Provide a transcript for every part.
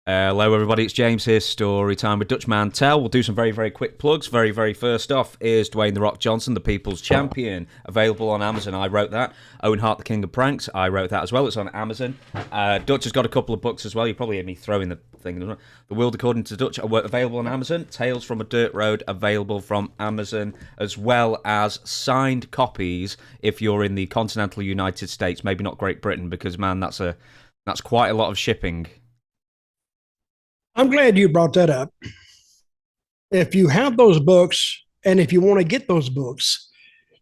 Hello, everybody. It's James here. Story time with Dutch Mantell. We'll do some very, very quick plugs. Very first off is Dwayne The Rock Johnson, the People's Champion, available on Amazon. I wrote that. Owen Hart, the King of Pranks. I wrote that as well. It's on Amazon. Dutch has got a couple of books as well. You probably hear me throwing the thing. The World According to Dutch, available on Amazon. Tales from a Dirt Road, available from Amazon, as well as signed copies if you're in the continental United States. Maybe not Great Britain, because man, that's quite a lot of shipping. I'm glad you brought that up. If you have those books, and if you want to get those books,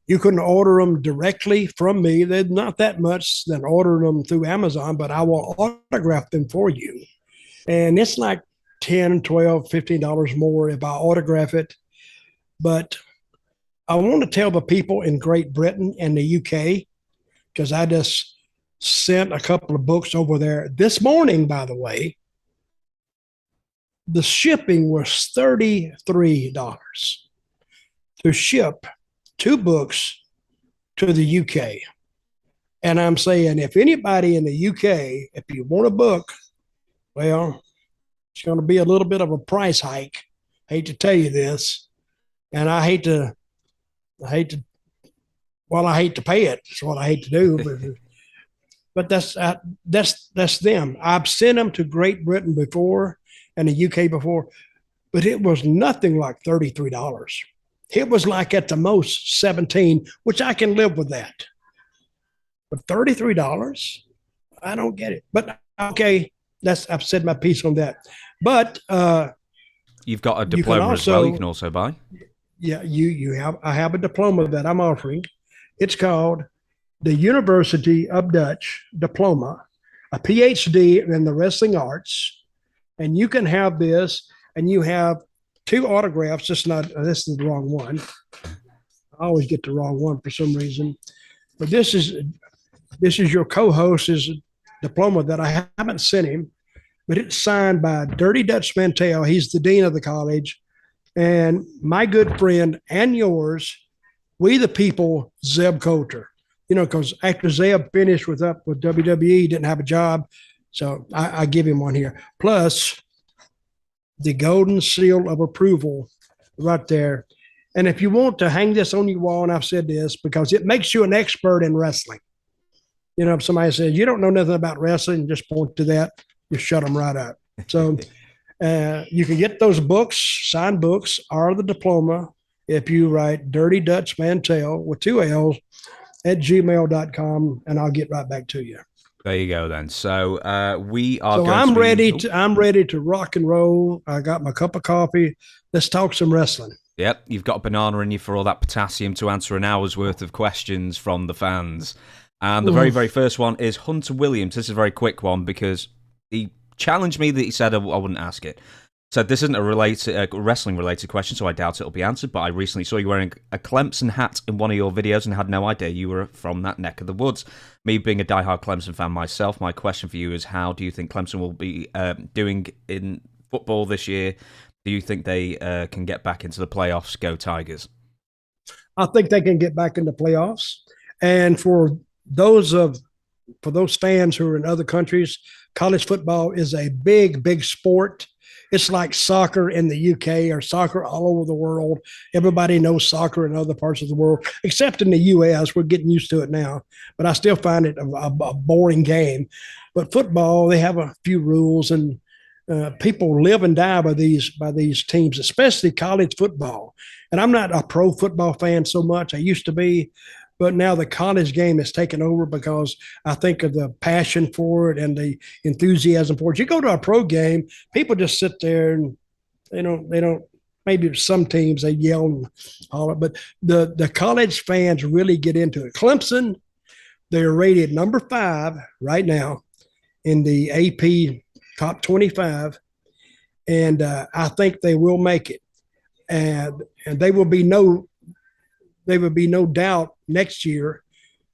you can order them directly from me. They're not that much than ordering them through Amazon, but I will autograph them for you. And it's like 10, 12, $15 more if I autograph it. But I want to tell the people in Great Britain and the UK, because I just sent a couple of books over there this morning, by the way. The shipping was $33 to ship 2 books to the UK. And I'm saying, if anybody in the UK, if you want a book, well, it's going to be a little bit of a price hike. I hate to tell you this. And I hate to pay it. It's what I hate to do. But that's them. I've sent them to Great Britain before and the UK before, but it was nothing like $33. It was like at the most 17, which I can live with that. But $33, I don't get it. But okay, I've said my piece on that. But you've got a diploma as well. You can also buy. Yeah, I have a diploma that I'm offering. It's called the University of Dutch Diploma, a PhD in the wrestling arts. And you can have this, and you have 2 autographs. This is the wrong one. I always get the wrong one for some reason. But this is your co-host's diploma that I haven't sent him, but it's signed by Dirty Dutch Mantell. He's the dean of the college, and my good friend and yours, we the people, Zeb Colter. You know, because after Zeb finished with WWE, didn't have a job. So I give him one here. Plus the golden seal of approval right there. And if you want to hang this on your wall, and I've said this because it makes you an expert in wrestling. You know, if somebody says, you don't know nothing about wrestling, just point to that, you shut them right up. So you can get those books, signed books, or the diploma if you write Dirty Dutch Mantell with 2 L's at gmail.com, and I'll get right back to you. There you go, then. So we are. So I'm ready to rock and roll. I got my cup of coffee. Let's talk some wrestling. Yep, you've got a banana in you for all that potassium to answer an hour's worth of questions from the fans. And the very first one is Hunter Williams. This is a very quick one because he challenged me that he said I wouldn't ask it. So this isn't a wrestling-related question, so I doubt it'll be answered, but I recently saw you wearing a Clemson hat in one of your videos and had no idea you were from that neck of the woods. Me being a diehard Clemson fan myself, my question for you is, how do you think Clemson will be doing in football this year? Do you think they can get back into the playoffs? Go Tigers. I think they can get back in the playoffs. And for those fans who are in other countries, college football is a big sport. It's like soccer in the UK or soccer all over the world. Everybody knows soccer in other parts of the world, except in the US. We're getting used to it now, but I still find it a boring game. But football, they have a few rules, and people live and die by these teams, especially college football. And I'm not a pro football fan so much. I used to be, but now the college game has taken over because I think of the passion for it and the enthusiasm for it. You go to a pro game, people just sit there and they don't, maybe some teams they yell and holler, but the college fans really get into it. Clemson, they're rated number 5 right now in the AP top 25. And I think they will make it. And they will be no doubt next year.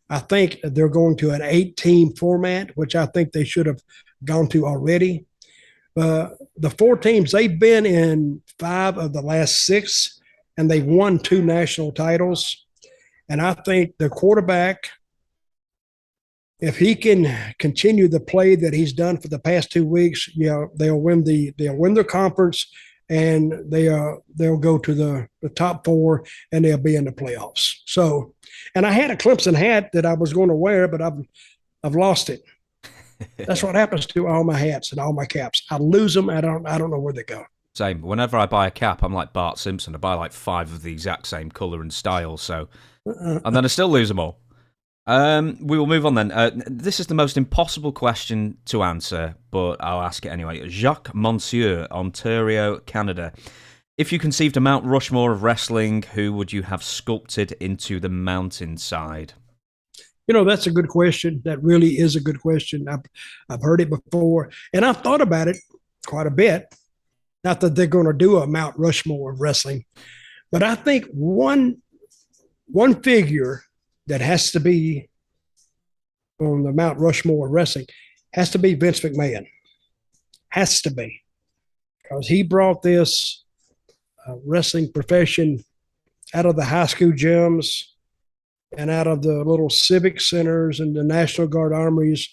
I think they're going to an 8-team format, which I think they should have gone to already. The 4 teams, they've been in 5 of the last 6, and they've won 2 national titles. And I think the quarterback if he can continue the play that he's done for the past 2 weeks, they'll win their conference, and they'll go to the top four, and they'll be in the playoffs. So, and I had a Clemson hat that I was going to wear, but I've lost it. That's what happens to all my hats and all my caps. I lose them. I don't know where they go. Same. Whenever I buy a cap, I'm like Bart Simpson. I buy like 5 of the exact same colour and style. So, and then I still lose them all. We will move on then. This is the most impossible question to answer, but I'll ask it anyway. Jacques Monsieur, Ontario, Canada. If you conceived a Mount Rushmore of wrestling, who would you have sculpted into the mountainside? That's a good question. That really is a good question. I've heard it before, and I've thought about it quite a bit. Not that they're going to do a Mount Rushmore of wrestling, but I think one figure that has to be on the Mount Rushmore of wrestling has to be Vince McMahon. Has to be, because he brought this wrestling profession out of the high school gyms and out of the little civic centers and the National Guard armories,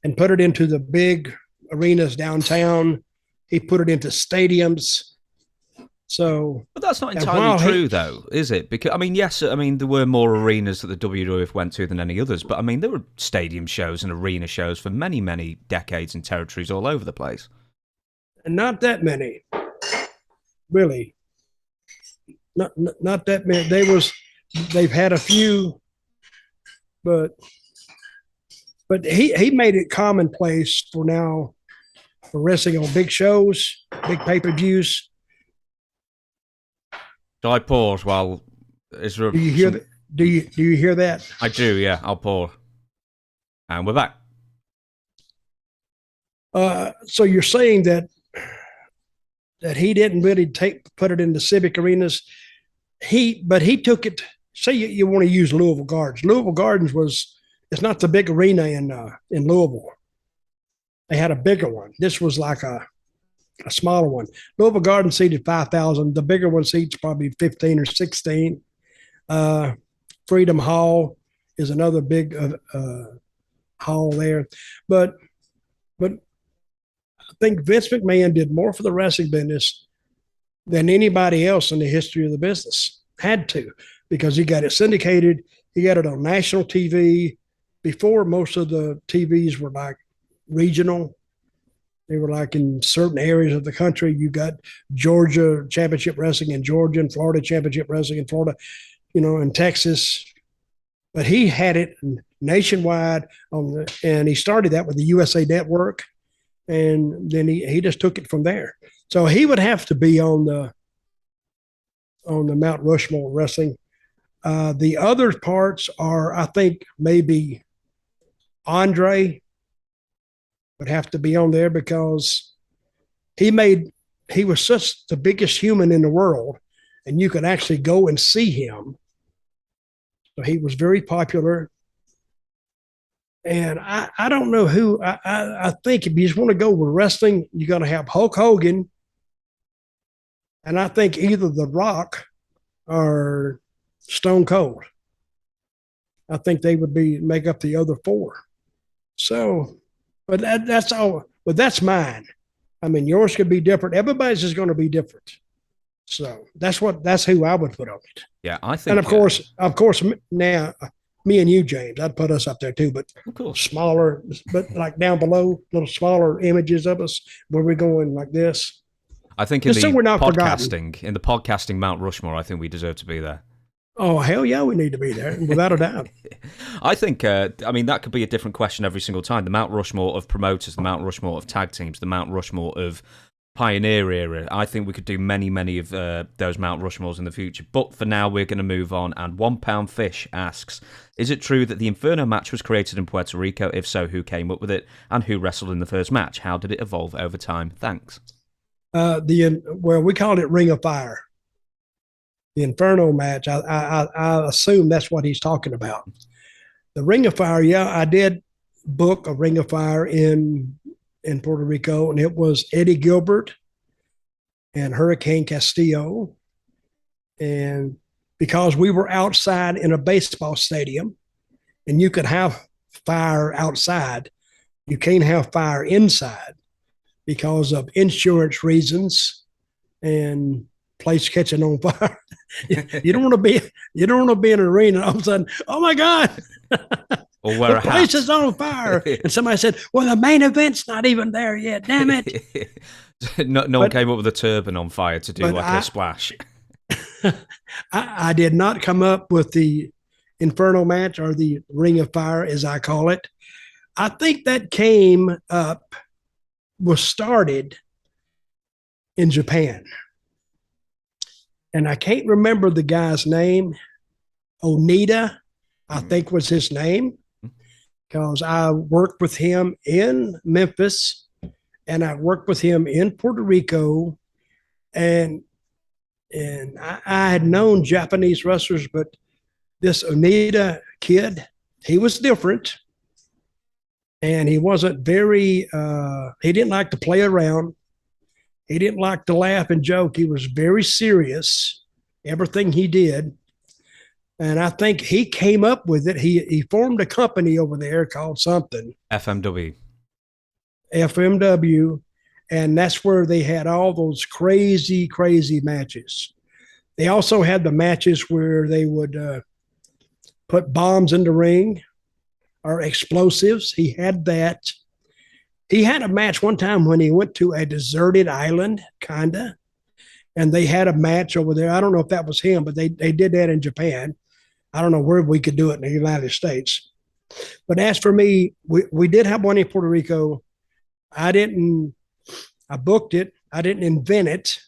and put it into the big arenas downtown. He put it into stadiums. So, but that's not entirely true, though, is it? Because yes, there were more arenas that the WWF went to than any others, but there were stadium shows and arena shows for many, many decades in territories all over the place. And not that many, really. Not that many. They've had a few, but he made it commonplace for wrestling on big shows, big pay-per-views. Do I pause while Israel? Do you hear that? Do you hear that? I do. Yeah, I'll pause. And we're back. So you're saying that he didn't really put it in the civic arenas. But he took it. Say you want to use Louisville Gardens. Louisville Gardens it's not the big arena in Louisville. They had a bigger one. This was like a smaller one. Louisville Gardens seated 5,000. The bigger one seats probably 15 or 16. Freedom Hall is another big hall there. But I think Vince McMahon did more for the wrestling business than anybody else in the history of the business. Had to, because he got it syndicated. He got it on national TV. Before, most of the TVs were like regional. They were like in certain areas of the country. You got Georgia Championship Wrestling in Georgia, and Florida Championship Wrestling in Florida, in Texas. But he had it nationwide and he started that with the USA Network, and then he just took it from there. So he would have to be on the Mount Rushmore wrestling. The other parts are, I think, maybe Andre would have to be on there, because he was such the biggest human in the world, and you could actually go and see him. So he was very popular. And I don't know who. I think if you just want to go with wrestling, you're going to have Hulk Hogan, and I think either The Rock or Stone Cold. I think they would make up the other four. So, but that's all. But that's mine. Yours could be different. Everybody's is going to be different. So that's who I would put on it. Yeah, I think. And of course, now me and you, James, I'd put us up there too, but smaller, but like down below, little smaller images of us where we're going like this. I think in the podcasting Mount Rushmore, I think we deserve to be there. Oh, hell yeah, we need to be there, without a doubt. I think, that could be a different question every single time. The Mount Rushmore of promoters, the Mount Rushmore of tag teams, the Mount Rushmore of Pioneer era. I think we could do many, many of those Mount Rushmores in the future. But for now, we're going to move on. And One Pound Fish asks, is it true that the Inferno match was created in Puerto Rico? If so, who came up with it? And who wrestled in the first match? How did it evolve over time? Thanks. We called it Ring of Fire. The Inferno match, I assume that's what he's talking about. The Ring of Fire, yeah, I did book a Ring of Fire in Puerto Rico, and it was Eddie Gilbert and Hurricane Castillo. And because we were outside in a baseball stadium, and you could have fire outside. You can't have fire inside because of insurance reasons and place catching on fire. You don't want to be in an arena and all of a sudden, oh my God, or wear the place is on fire. And somebody said, well, the main event's not even there yet. Damn it. no one came up with a turban on fire to do like a splash. I did not come up with the Inferno match or the Ring of Fire, as I call it. I think that was started in Japan. And I can't remember the guy's name. Onita, I think was his name, because I worked with him in Memphis and I worked with him in Puerto Rico. And I had known Japanese wrestlers, but this Onita kid, he was different. And he wasn't very, he didn't like to play around. He didn't like to laugh and joke. He was very serious, everything he did. And I think he came up with it. He formed a company over there called something. FMW. And that's where they had all those crazy, crazy matches. They also had the matches where they would put bombs in the ring or explosives. He had that. He had a match one time when he went to a deserted island, kind of, and they had a match over there. I don't know if that was him, but they did that in Japan. I don't know where we could do it in the United States. But as for me, we did have one in Puerto Rico. I booked it. I didn't invent it,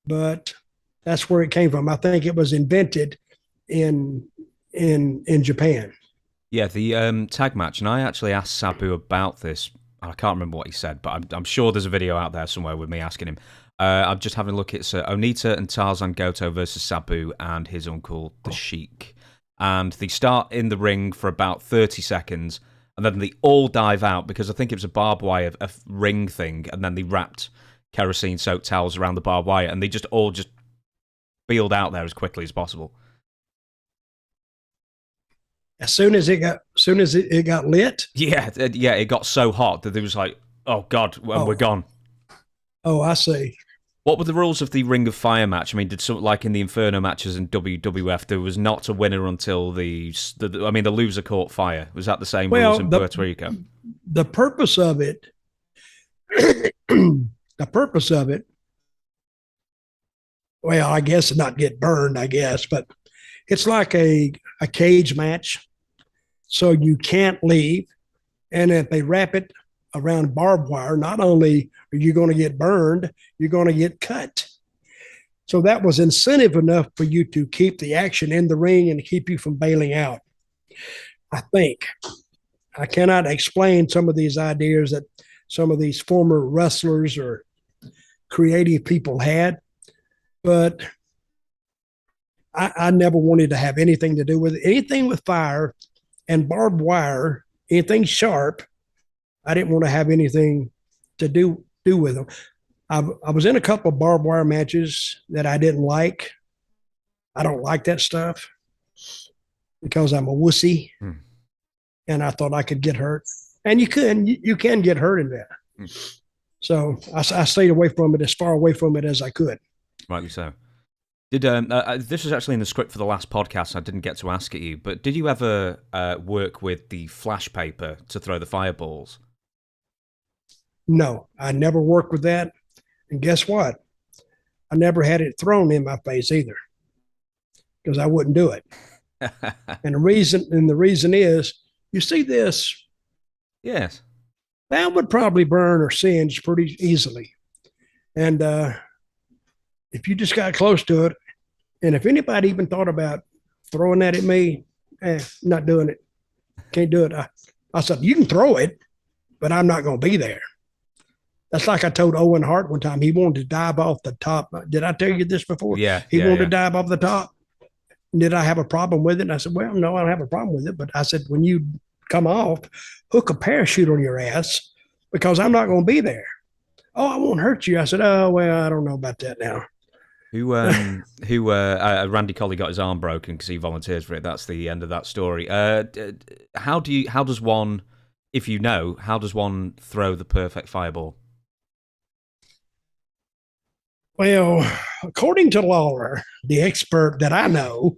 but that's where it came from. I think it was invented in Japan. Yeah, the tag match, and I actually asked Sabu about this. I can't remember what he said, but I'm sure there's a video out there somewhere with me asking him. I'm just having a look. It's Onita and Tarzan Goto versus Sabu and his uncle, the Sheik. And they start in the ring for about 30 seconds, and then they all dive out because I think it was a barbed wire, a ring thing, and then they wrapped kerosene-soaked towels around the barbed wire, and they just all peeled out there as quickly as possible. As soon as it got lit? Yeah, it got so hot that it was like, oh God, we're gone. Oh, I see. What were the rules of the Ring of Fire match? I mean, did something like in the Inferno matches in WWF, there was not a winner until the loser caught fire. Was that the same rules in Puerto Rico? The purpose of it, well, I guess not get burned, but it's like a cage match. So you can't leave. And if they wrap it around barbed wire, not only are you going to get burned, you're going to get cut. So that was incentive enough for you to keep the action in the ring and keep you from bailing out. I think. I cannot explain some of these ideas that some of these former wrestlers or creative people had, but I never wanted to have anything to do with it. Anything with fire and barbed wire, anything sharp, I didn't want to have anything to do with them. I was in a couple of barbed wire matches that I didn't like. I don't like that stuff because I'm a wussy, and I thought I could get hurt. And you can get hurt in that. So I stayed away from it, as far away from it as I could. Rightly so. Did this was actually in the script for the last podcast. I didn't get to ask it you, but did you ever work with the flash paper to throw the fireballs? No, I never worked with that. And guess what? I never had it thrown in my face either, because I wouldn't do it. And the reason is, you see this? Yes. That would probably burn or singe pretty easily. And if you just got close to it, and if anybody even thought about throwing that at me, not doing it. Can't do it. I said, you can throw it, but I'm not going to be there. That's like I told Owen Hart one time. He wanted to dive off the top. Did I tell you this before? Yeah. He wanted to dive off the top. Did I have a problem with it? And I said, well, no, I don't have a problem with it. But I said, when you come off, hook a parachute on your ass, because I'm not going to be there. Oh, I won't hurt you. I said, oh, well, I don't know about that now. Randy Colley got his arm broken because he volunteers for it. That's the end of that story. How does one, if you know, how does one throw the perfect fireball? Well, according to Lawler, the expert that I know,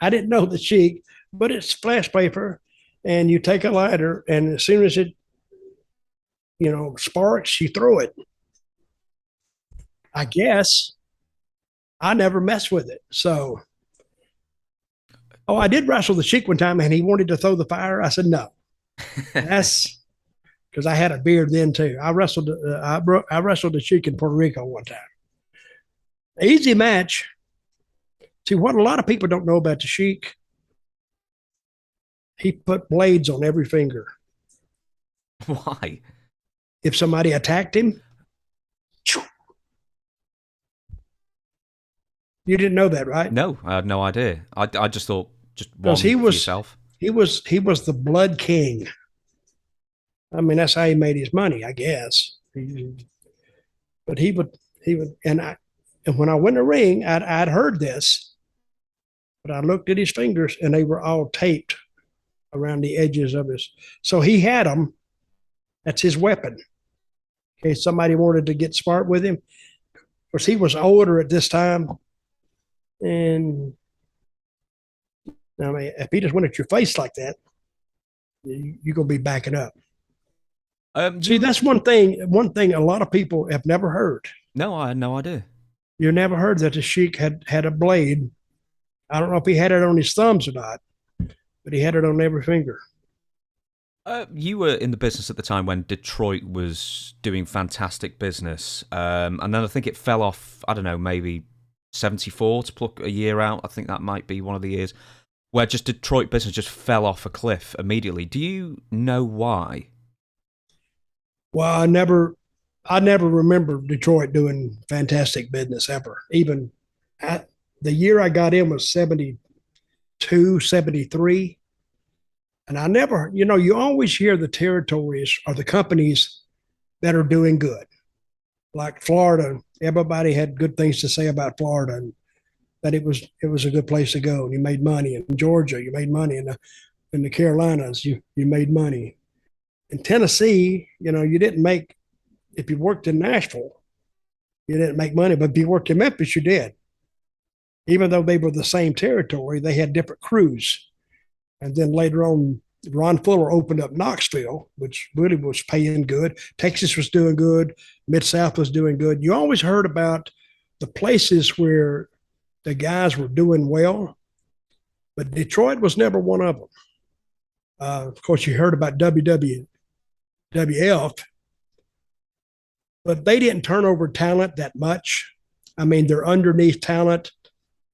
I didn't know the Sheik, but it's flash paper, and you take a lighter, and as soon as it, sparks, you throw it. I guess I never messed with it. So, I did wrestle the Sheik one time, and he wanted to throw the fire. I said no. That's because I had a beard then too. I wrestled the Sheik in Puerto Rico one time. Easy match. See, what a lot of people don't know about the Sheik, he put blades on every finger. Why? If somebody attacked him, you didn't know that, right? No, I had no idea. I just thought just one Because for yourself. He was the Blood King. I mean, that's how he made his money, I guess. But he would, and when I went in the ring, I'd heard this, but I looked at his fingers and they were all taped around the edges of his. So he had them. That's his weapon. In case somebody wanted to get smart with him. Of course, he was older at this time. And I mean, if he just went at your face like that, you're going to be backing up. See, that's one thing a lot of people have never heard. No, I had no idea. You never heard that the Sheik had a blade. I don't know if he had it on his thumbs or not, but he had it on every finger. You were in the business at the time when Detroit was doing fantastic business. And then I think it fell off, I don't know, maybe 74 to pluck a year out. I think that might be one of the years where just Detroit business just fell off a cliff immediately. Do you know why? Well, I never remember Detroit doing fantastic business ever. Even the year I got in was 72, 73. And I never, you always hear the territories or the companies that are doing good. Like Florida, everybody had good things to say about Florida and that it was a good place to go. And you made money. In Georgia, you made money. In the Carolinas, you made money. In Tennessee, you didn't make, if you worked in Nashville, you didn't make money, but if you worked in Memphis, you did. Even though they were the same territory, they had different crews. And then later on, Ron Fuller opened up Knoxville, which really was paying good. Texas was doing good. Mid-South was doing good. You always heard about the places where the guys were doing well, but Detroit was never one of them. Of course, you heard about WWF, but they didn't turn over talent that much. I mean, their underneath talent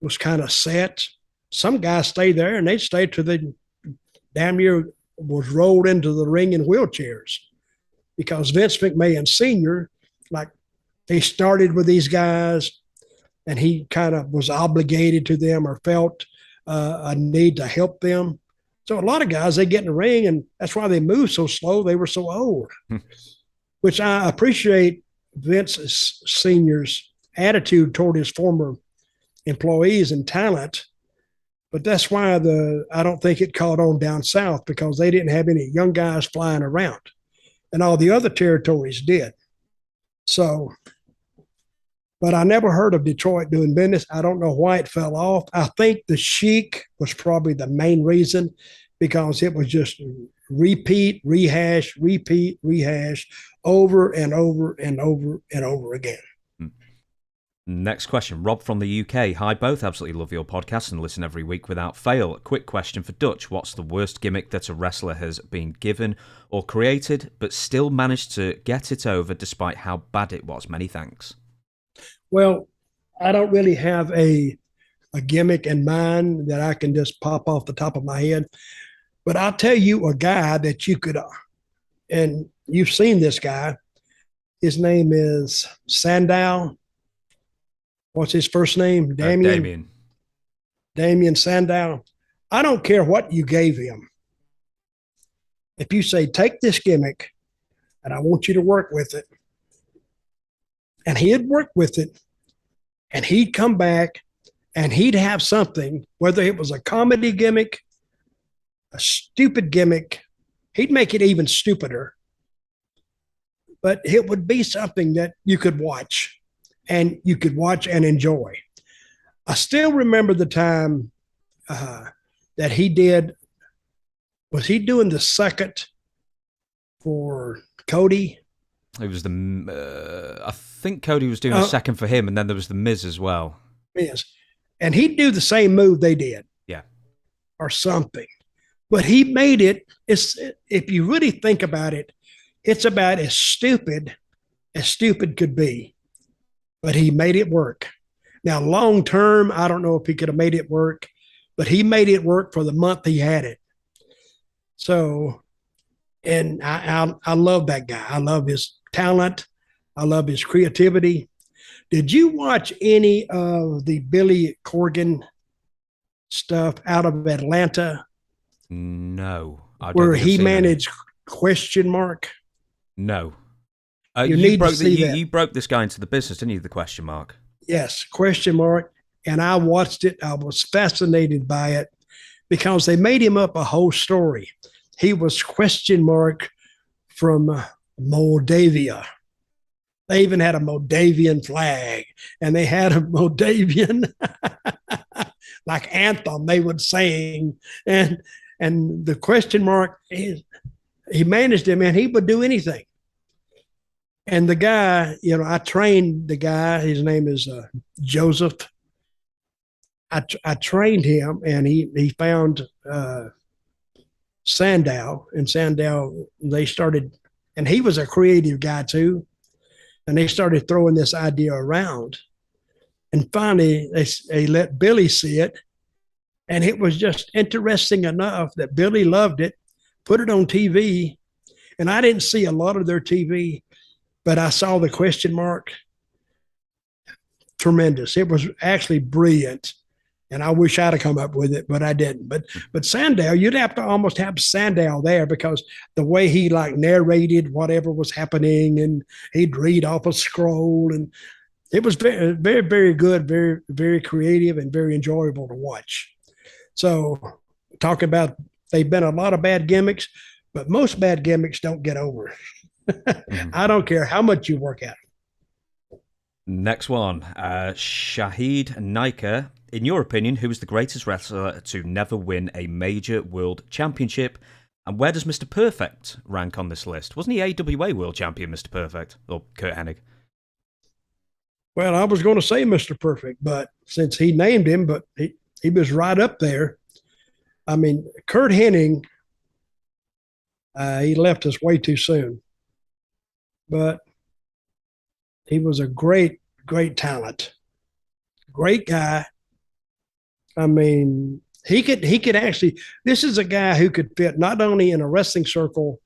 was kind of set. Some guys stayed there, and they stayed till they damn near was rolled into the ring in wheelchairs because Vince McMahon Sr., like, they started with these guys, and he kind of was obligated to them or felt a need to help them. So a lot of guys, they get in the ring, and that's why they move so slow. They were so old, which I appreciate Vince Sr.'s attitude toward his former employees and talent. But that's why I don't think it caught on down south, because they didn't have any young guys flying around, and all the other territories did. So, but I never heard of Detroit doing business. I don't know why it fell off. I think the Sheik was probably the main reason, because it was just repeat, rehash, over and over and over and over again. Next question. Rob from the UK. Hi, both. Absolutely love your podcast and listen every week without fail. Quick question for Dutch. What's the worst gimmick that a wrestler has been given or created, but still managed to get it over despite how bad it was? Many thanks. Well, I don't really have a gimmick in mind that I can just pop off the top of my head. But I'll tell you a guy that you could, and you've seen this guy. His name is Sandow. What's his first name? Damien. Damien Sandow. I don't care what you gave him. If you say, take this gimmick and I want you to work with it, and he'd work with it and he'd come back and he'd have something, whether it was a comedy gimmick, a stupid gimmick, he'd make it even stupider, but it would be something that you could watch and enjoy. I still remember the time that he did. Was he doing the second for Cody? It was I think Cody was doing a second for him, and then there was the Miz as well. Yes, and he'd do the same move they did. Yeah, or something. But he made it. If you really think about it, it's about as stupid could be. But he made it work. Now, long term, I don't know if he could have made it work, but he made it work for the month he had it. So, and I love that guy. I love his talent. I love his creativity. Did you watch any of the Billy Corgan stuff out of Atlanta? No. Where he managed Question Mark? No. You broke this guy into the business, didn't you, the Question Mark? Yes, Question Mark. And I watched it. I was fascinated by it because they made him up a whole story. He was Question Mark from Moldavia. They even had a Moldavian flag, and they had a Moldavian like anthem they would sing. And the Question Mark, he managed him, and he would do anything. And the guy, I trained the guy. His name is Joseph. I trained him, and he found Sandow. And Sandow, they started, and he was a creative guy too. And they started throwing this idea around. And finally, they let Billy see it. And it was just interesting enough that Billy loved it, put it on TV. And I didn't see a lot of their TV, but I saw the Question Mark. Tremendous. It was actually brilliant. And I wish I'd have come up with it, but I didn't. But Sandow, you'd have to almost have Sandow there because the way he like narrated whatever was happening, and he'd read off a scroll, and it was very, very, very good, very, very creative, and very enjoyable to watch. So, talking about they've been a lot of bad gimmicks, but most bad gimmicks don't get over. I don't care how much you work at it. Next one, Shahid Naika. In your opinion, who is the greatest wrestler to never win a major world championship? And where does Mr. Perfect rank on this list? Wasn't he AWA world champion, Mr. Perfect? Or Curt Hennig? Well, I was going to say Mr. Perfect, but since he named him, but he was right up there. I mean, Curt Hennig, he left us way too soon. But he was a great, great talent. Great guy. I mean, he could actually, this is a guy who could fit not only in a wrestling circle,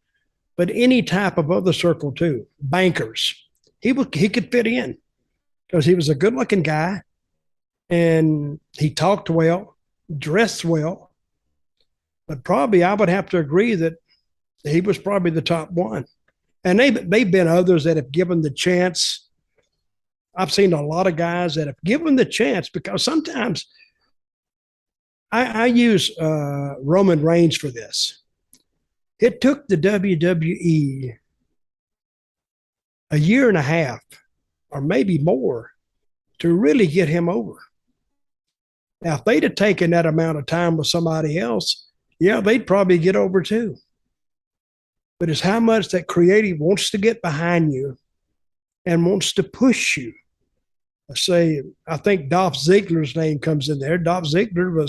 but any type of other circle too. Bankers. He could fit in because he was a good looking guy and he talked well, dressed well. But probably I would have to agree that he was probably the top one. And they've been others that have given the chance. I've seen a lot of guys that have given the chance because sometimes I use Roman Reigns for this. It took the WWE a year and a half or maybe more to really get him over. Now, if they'd have taken that amount of time with somebody else, yeah, they'd probably get over too. But it's how much that creative wants to get behind you and wants to push you. I think Dolph Ziggler's name comes in there. Dolph Ziggler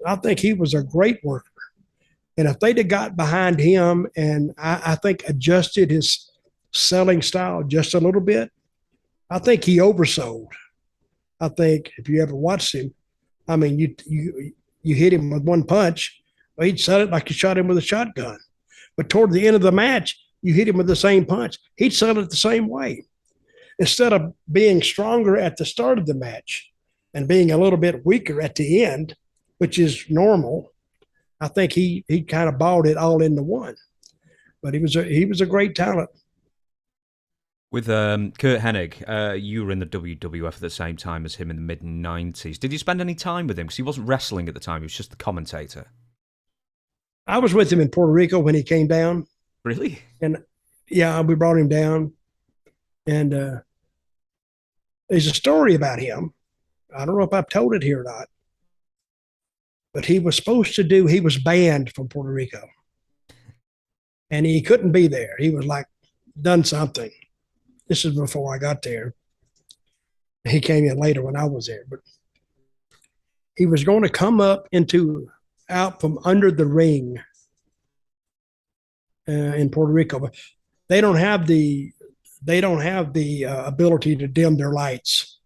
I think he was a great worker. And if they'd have got behind him and I think adjusted his selling style just a little bit, I think he oversold. I think if you ever watched him, I mean, you hit him with one punch, well, he'd sell it like you shot him with a shotgun. But toward the end of the match, you hit him with the same punch. He'd sell it the same way. Instead of being stronger at the start of the match and being a little bit weaker at the end, which is normal, I think he kind of balled it all into one. But he was a great talent. With Curt Hennig, you were in the WWF at the same time as him in the mid-90s. Did you spend any time with him? Because he wasn't wrestling at the time, he was just the commentator. I was with him in Puerto Rico when he came down. Really? And yeah, we brought him down. And there's a story about him. I don't know if I've told it here or not, but he was banned from Puerto Rico. And he couldn't be there. He was like, done something. This is before I got there. He came in later when I was there, but he was going to come out from under the ring in Puerto Rico. But they don't have the ability to dim their lights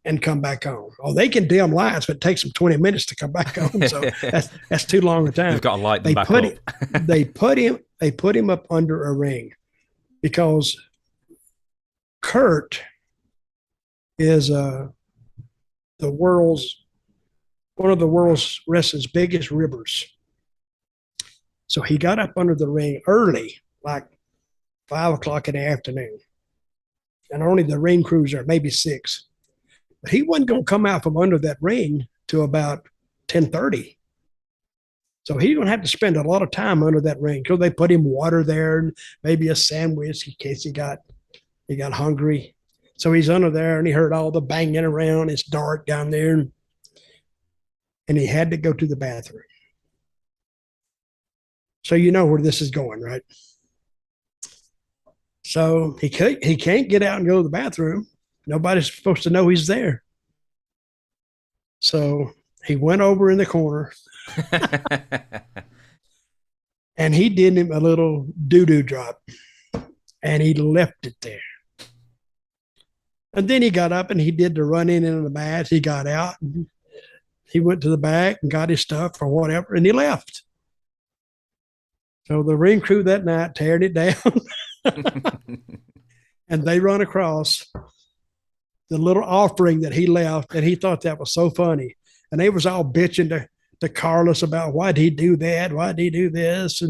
and come back on. Oh, they can dim lights, but it takes them 20 minutes to come back on. So that's too long a time. They've got to light them back up. They put him up under a ring because Curt is one of the world's wrestling's biggest ribbers. So he got up under the ring early, like 5 o'clock in the afternoon. And only the ring crews are maybe 6. But he wasn't going to come out from under that ring till about 10:30. So he's going to have to spend a lot of time under that ring because they put him water there and maybe a sandwich in case he got hungry. So he's under there and he heard all the banging around. It's dark down there. And he had to go to the bathroom. So you know where this is going, right? So he can't get out and go to the bathroom. Nobody's supposed to know he's there. So he went over in the corner and he did him a little doo-doo drop and he left it there. And then he got up and he did the run in and the mat. He got out and he went to the back and got his stuff or whatever and he left. So the ring crew that night teared it down and they run across the little offering that he left, and he thought that was so funny. And they was all bitching to Carlos about why'd he do that? Why'd he do this?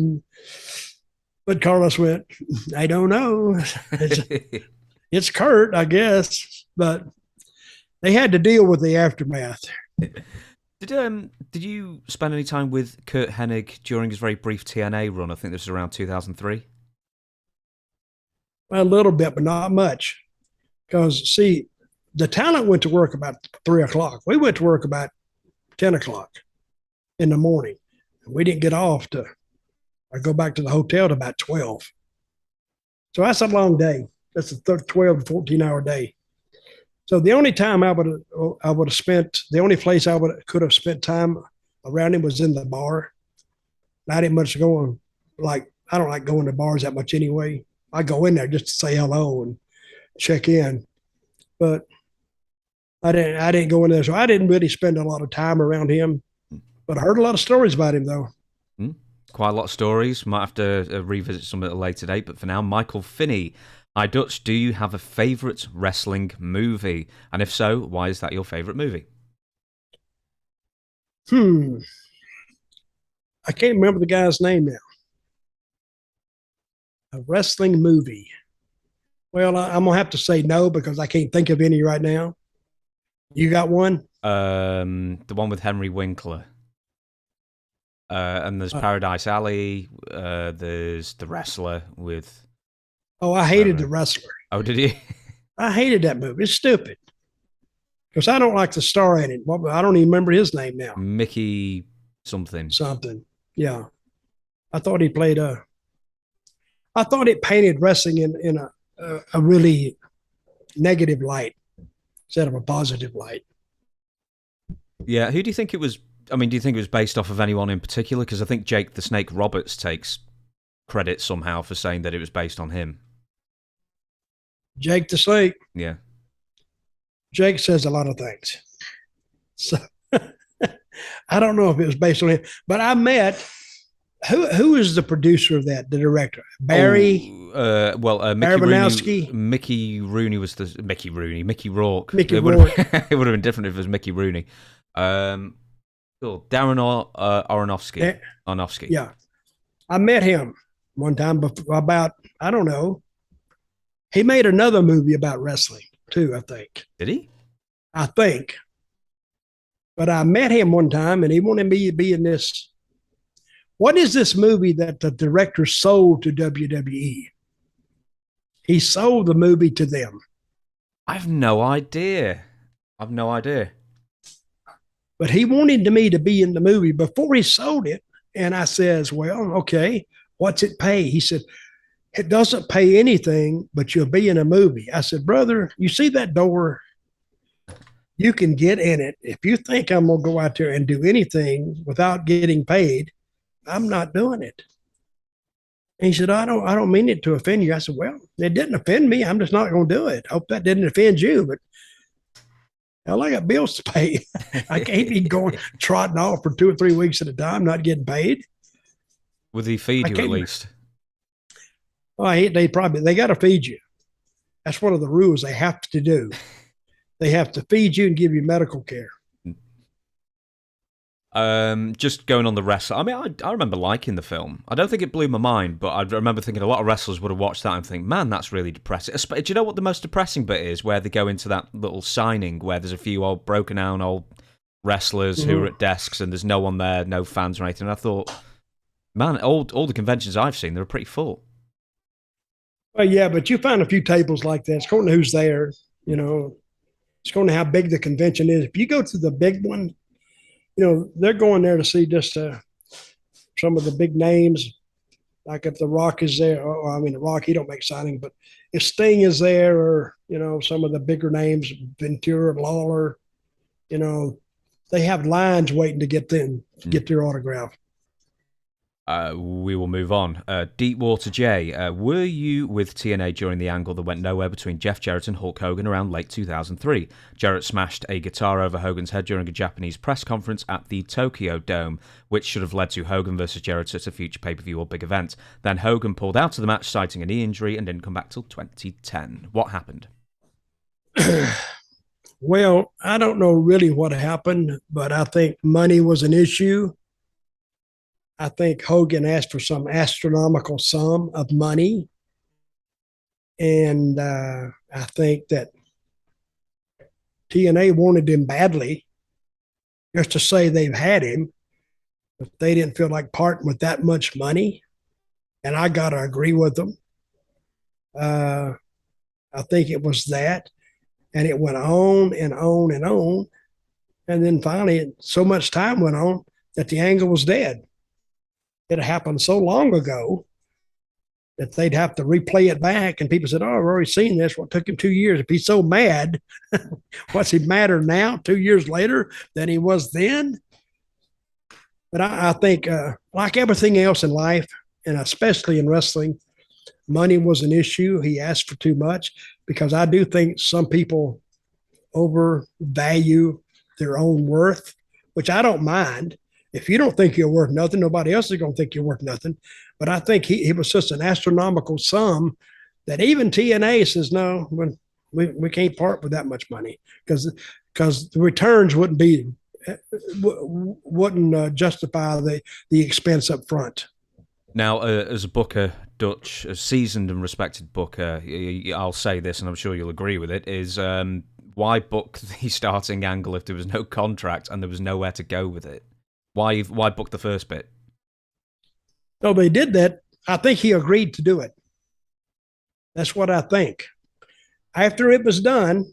But Carlos went, I don't know. It's Curt, I guess. But they had to deal with the aftermath. Did you spend any time with Curt Hennig during his very brief TNA run? I think this was around 2003. Well, a little bit, but not much. Because, see, the talent went to work about 3 o'clock. We went to work about 10 o'clock in the morning. We didn't get off or go back to the hotel to about 12. So that's a long day. That's a 12 to 14-hour day. So the only time I would have spent, the only place could have spent time around him was in the bar. I didn't much go I don't like going to bars that much anyway. I go in there just to say hello and check in. But I didn't go in there, so I didn't really spend a lot of time around him. But I heard a lot of stories about him, though. Quite a lot of stories. Might have to revisit some at a later date. But for now, Michael Finney. Hi, Dutch. Do you have a favourite wrestling movie? And if so, why is that your favourite movie? I can't remember the guy's name now. A wrestling movie. Well, I'm going to have to say no because I can't think of any right now. You got one? The one with Henry Winkler. And there's Paradise Alley. There's The Wrestler with... Oh, I hated The Wrestler. Oh, did you? I hated that movie. It's stupid. Because I don't like the star in it. I don't even remember his name now. Mickey something. Something. Yeah. I thought he played I thought it painted wrestling in a really negative light instead of a positive light. Yeah, who do you think it was? I mean, do you think it was based off of anyone in particular? Because I think Jake the Snake Roberts takes credit somehow for saying that it was based on him. Jake the Snake? Yeah. Jake says a lot of things. So I don't know if it was based on him, but I met... Who is the producer of that? The director, Barry. Mickey Rooney was the Mickey Rourke. Mickey Rourke. It would have been different if it was Mickey Rooney. Darren Aronofsky. Yeah, I met him one time about I don't know He made another movie about wrestling too, I think. Did he? I think. But I met him one time and he wanted me to be in this. What is this movie that the director sold to WWE? He sold the movie to them. I've no idea. I've no idea. But he wanted me to be in the movie before he sold it. And I says, well, okay, what's it pay? He said, it doesn't pay anything, but you'll be in a movie. I said, brother, you see that door? You can get in it. If you think I'm going to go out there and do anything without getting paid, I'm not doing it. And he said, I don't mean it to offend you. I said, well, it didn't offend me. I'm just not going to do it. I hope that didn't offend you, but hell, I got bills to pay. I can't be going trotting off for 2 or 3 weeks at a time, not getting paid. Would he feed you at least? Well, they got to feed you. That's one of the rules they have to do. They have to feed you and give you medical care. Just going on the wrestler. I mean, I remember liking the film. I don't think it blew my mind, but I remember thinking a lot of wrestlers would have watched that and think, man, that's really depressing. Do you know what the most depressing bit is? Where they go into that little signing where there's a few old broken down old wrestlers who are at desks and there's no one there, no fans or anything. And I thought, man, all the conventions I've seen, they're pretty full. Well, yeah, but you find a few tables like that. It's according to who's there, you know. It's according to how big the convention is. If you go to the big one, you know, they're going there to see just some of the big names. Like if The Rock is there, or I mean, The Rock, he don't make signing, but if Sting is there, or, you know, some of the bigger names, Ventura, Lawler, you know, they have lines waiting to get their autograph. We will move on. Deepwater J, were you with TNA during the angle that went nowhere between Jeff Jarrett and Hulk Hogan around late 2003? Jarrett smashed a guitar over Hogan's head during a Japanese press conference at the Tokyo Dome, which should have led to Hogan versus Jarrett at a future pay-per-view or big event. Then Hogan pulled out of the match citing a knee injury and didn't come back till 2010. What happened? Well, I don't know really what happened, but I think money was an issue. I think Hogan asked for some astronomical sum of money. And I think that TNA wanted him badly, just to say they've had him, but they didn't feel like parting with that much money. And I got to agree with them. I think it was that. And it went on and on and on. And then finally, so much time went on that the angle was dead. It happened so long ago that they'd have to replay it back. And people said, oh, I've already seen this. Well, it took him 2 years. If he's so mad, what's he madder now, 2 years later, than he was then? But I think, like everything else in life, and especially in wrestling, money was an issue. He asked for too much, because I do think some people overvalue their own worth, which I don't mind. If you don't think you're worth nothing, nobody else is going to think you're worth nothing. But I think he was just an astronomical sum that even TNA says, no, we can't part with that much money, because the returns wouldn't justify the expense up front. Now, as a booker, Dutch, a seasoned and respected booker, I'll say this, and I'm sure you'll agree with it, is why book the starting angle if there was no contract and there was nowhere to go with it? Why book the first bit? No, they did that. I think he agreed to do it. That's what I think. After it was done,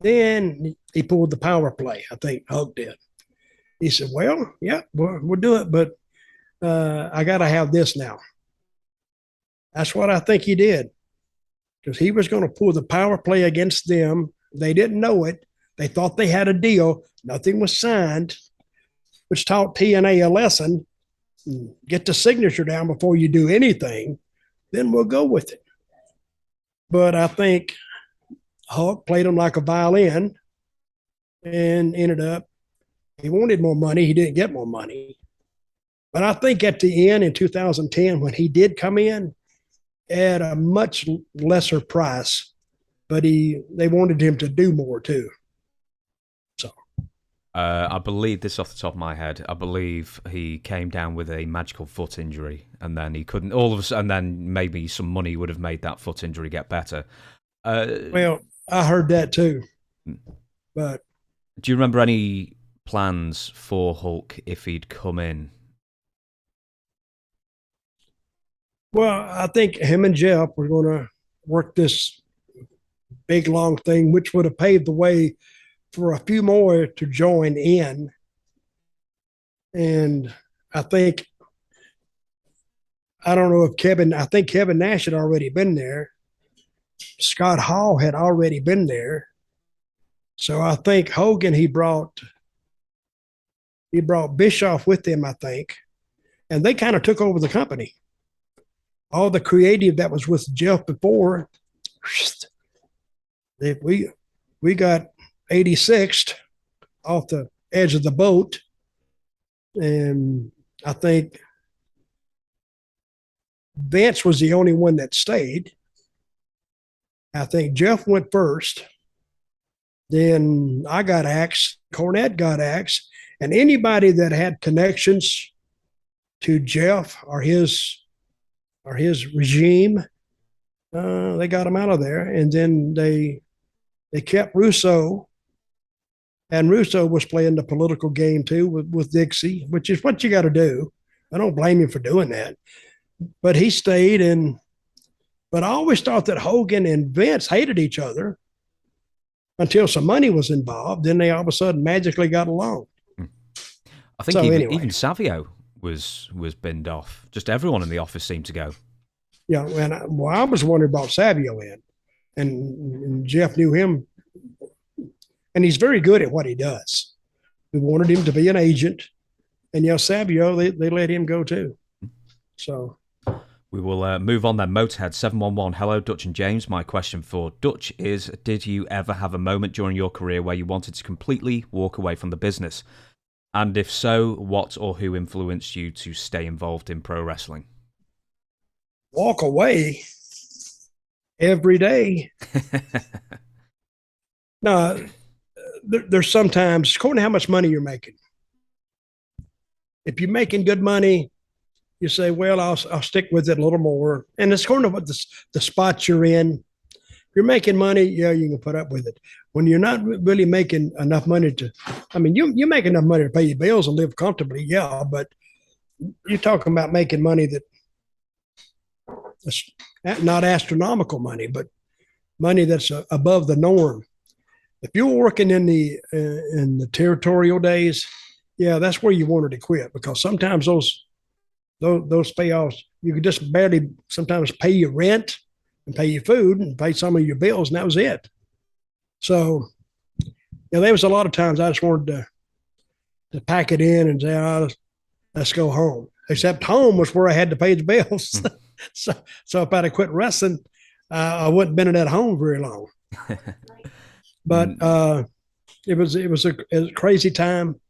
then he pulled the power play. I think Hulk did. He said, well, yeah, we'll do it, but I got to have this now. That's what I think he did, because he was going to pull the power play against them. They didn't know it. They thought they had a deal. Nothing was signed, which taught TNA a lesson. Get the signature down before you do anything, then we'll go with it. But I think Hulk played him like a violin and ended up, he wanted more money. He didn't get more money. But I think at the end in 2010, when he did come in at a much lesser price, but they wanted him to do more too. So I believe this off the top of my head. I believe he came down with a magical foot injury, and then he couldn't. All of a sudden, and then maybe some money would have made that foot injury get better. Well, I heard that too. But do you remember any plans for Hulk if he'd come in? Well, I think him and Jeff were going to work this big long thing, which would have paved the way for a few more to join in. And I don't know if I think Kevin Nash had already been there. Scott Hall had already been there. So I think Hogan, he brought Bischoff with him, I think. And they kind of took over the company. All the creative that was with Jeff before, we got 86th off the edge of the boat. And I think Vince was the only one that stayed. I think Jeff went first. Then I got axed. Cornette got axed. And anybody that had connections to Jeff or his regime, they got him out of there. And then they kept Russo. And Russo was playing the political game too with Dixie, which is what you got to do. I don't blame him for doing that. But he stayed. But I always thought that Hogan and Vince hated each other until some money was involved. Then they all of a sudden magically got along. I think even Savio was binned off. Just everyone in the office seemed to go. Yeah, and I was wondering about Savio in. And Jeff knew him. And he's very good at what he does. We wanted him to be an agent. And Savio, they let him go too. So we will move on then. Motorhead 711. Hello, Dutch and James. My question for Dutch is, did you ever have a moment during your career where you wanted to completely walk away from the business? And if so, what or who influenced you to stay involved in pro wrestling? Walk away every day. No, there's sometimes, according to how much money you're making. If you're making good money, you say, well, I'll stick with it a little more. And it's according to what the spot you're in. If you're making money, yeah, you can put up with it. When you're not really making enough money you make enough money to pay your bills and live comfortably, yeah, but you're talking about making money that's not astronomical money, but money that's above the norm. If you're working in the territorial days, yeah, that's where you wanted to quit, because sometimes those payoffs, you could just barely sometimes pay your rent and pay your food and pay some of your bills, and that was it. So, there was a lot of times I just wanted to pack it in and say, let's go home. Except home was where I had to pay the bills. So if I'd have quit wrestling, I wouldn't have been at home very long. But it was a crazy time,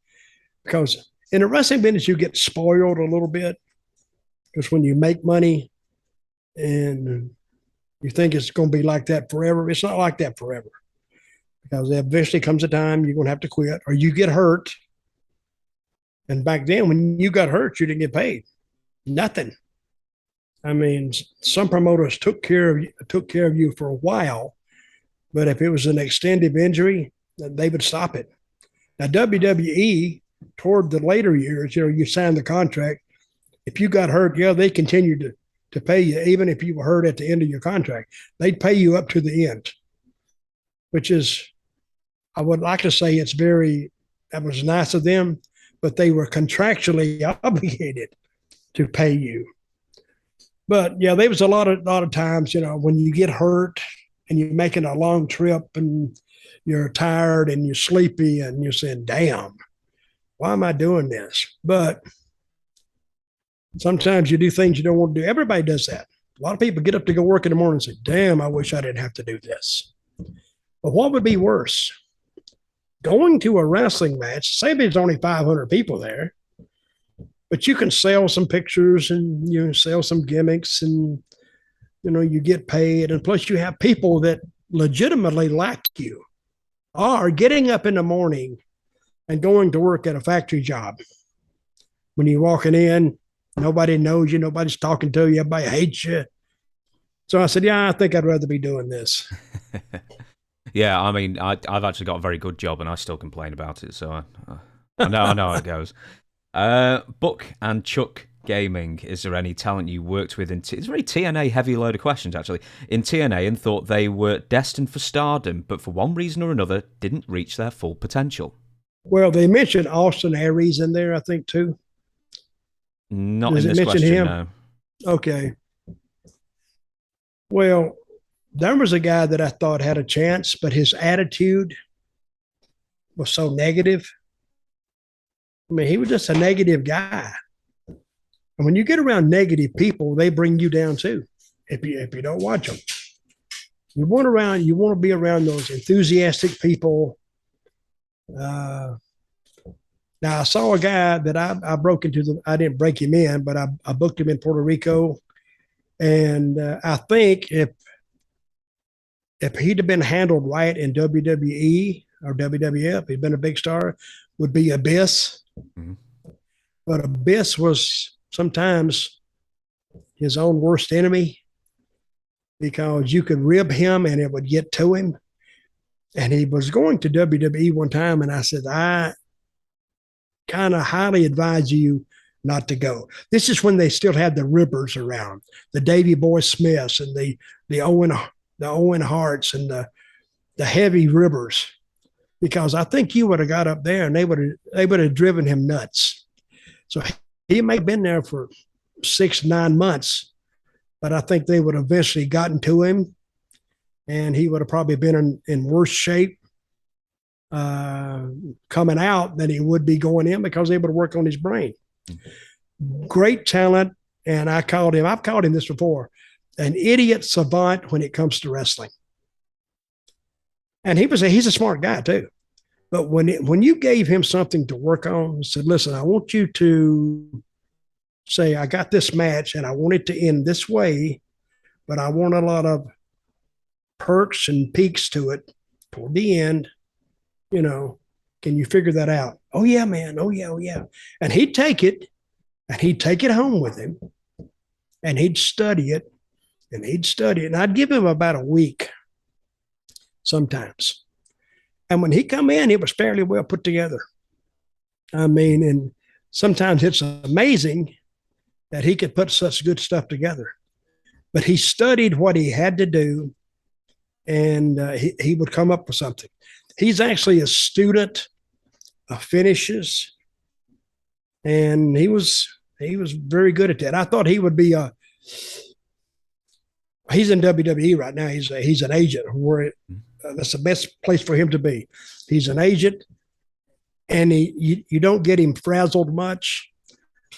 because in the wrestling business you get spoiled a little bit, because when you make money and you think it's going to be like that forever, it's not like that forever, because eventually comes a time you're going to have to quit or you get hurt. And back then, when you got hurt, you didn't get paid nothing. I mean, some promoters took care of you for a while, but if it was an extended injury, they would stop it. Now, WWE, toward the later years, you signed the contract. If you got hurt, yeah, they continued to pay you, even if you were hurt at the end of your contract. They'd pay you up to the end, which is, I would like to say that was nice of them, but they were contractually obligated to pay you. But yeah, there was a lot of times, when you get hurt and you're making a long trip and you're tired and you're sleepy and you're saying, damn, why am I doing this? But sometimes you do things you don't want to do. Everybody does that. A lot of people get up to go work in the morning and say, damn, I wish I didn't have to do this. But what would be worse? Going to a wrestling match, say there's only 500 people there, but you can sell some pictures and you sell some gimmicks and, you get paid. And plus you have people that legitimately like you are getting up in the morning and going to work at a factory job. When you're walking in, nobody knows you, nobody's talking to you, everybody hates you. So I said, yeah, I think I'd rather be doing this. Yeah, I mean, I've actually got a very good job, and I still complain about it. So I know how it goes. Buck and Chuck Gaming. Is there any talent you worked with it's a very TNA heavy load of questions actually in TNA and thought they were destined for stardom, but for one reason or another didn't reach their full potential? Well, they mentioned Austin Aries in there, I think, too. Not Does in it this mention question, him? no. Okay. Well, there was a guy that I thought had a chance, but his attitude was so negative. I mean, he was just a negative guy. And when you get around negative people, they bring you down too. If you don't watch them, you want to be around those enthusiastic people. Now I saw a guy that I broke into I didn't break him in, but I booked him in Puerto Rico, and I think if he'd have been handled right in WWE or WWF, he'd been a big star. Would be Abyss, mm-hmm. But Abyss was sometimes his own worst enemy because you could rib him and it would get to him. And he was going to WWE one time, and I said, I kind of highly advise you not to go. This is when they still had the ribbers around, the Davey Boy Smiths and the Owen Harts and the heavy ribbers, because I think you would have got up there and they would have driven him nuts. So he may have been there for 6-9 months, but I think they would have eventually gotten to him, and he would have probably been in worse shape coming out than he would be going in, because they would work on his brain. Great talent, and I've called him this before, an idiot savant when it comes to wrestling. And he's a smart guy too. But when you gave him something to work on, said, listen, I want you to say, I got this match and I want it to end this way, but I want a lot of perks and peaks to it toward the end. Can you figure that out? Oh yeah, man. Oh yeah. And he'd take it home with him, and he'd study it. And I'd give him about a week sometimes. And when he come in, it was fairly well put together. I mean, and sometimes it's amazing that he could put such good stuff together. But he studied what he had to do, and he would come up with something. He's actually a student of finishes, and he was very good at that. I thought he would be he's in WWE right now. He's an agent. That's the best place for him to be. He's an agent, and you don't get him frazzled much.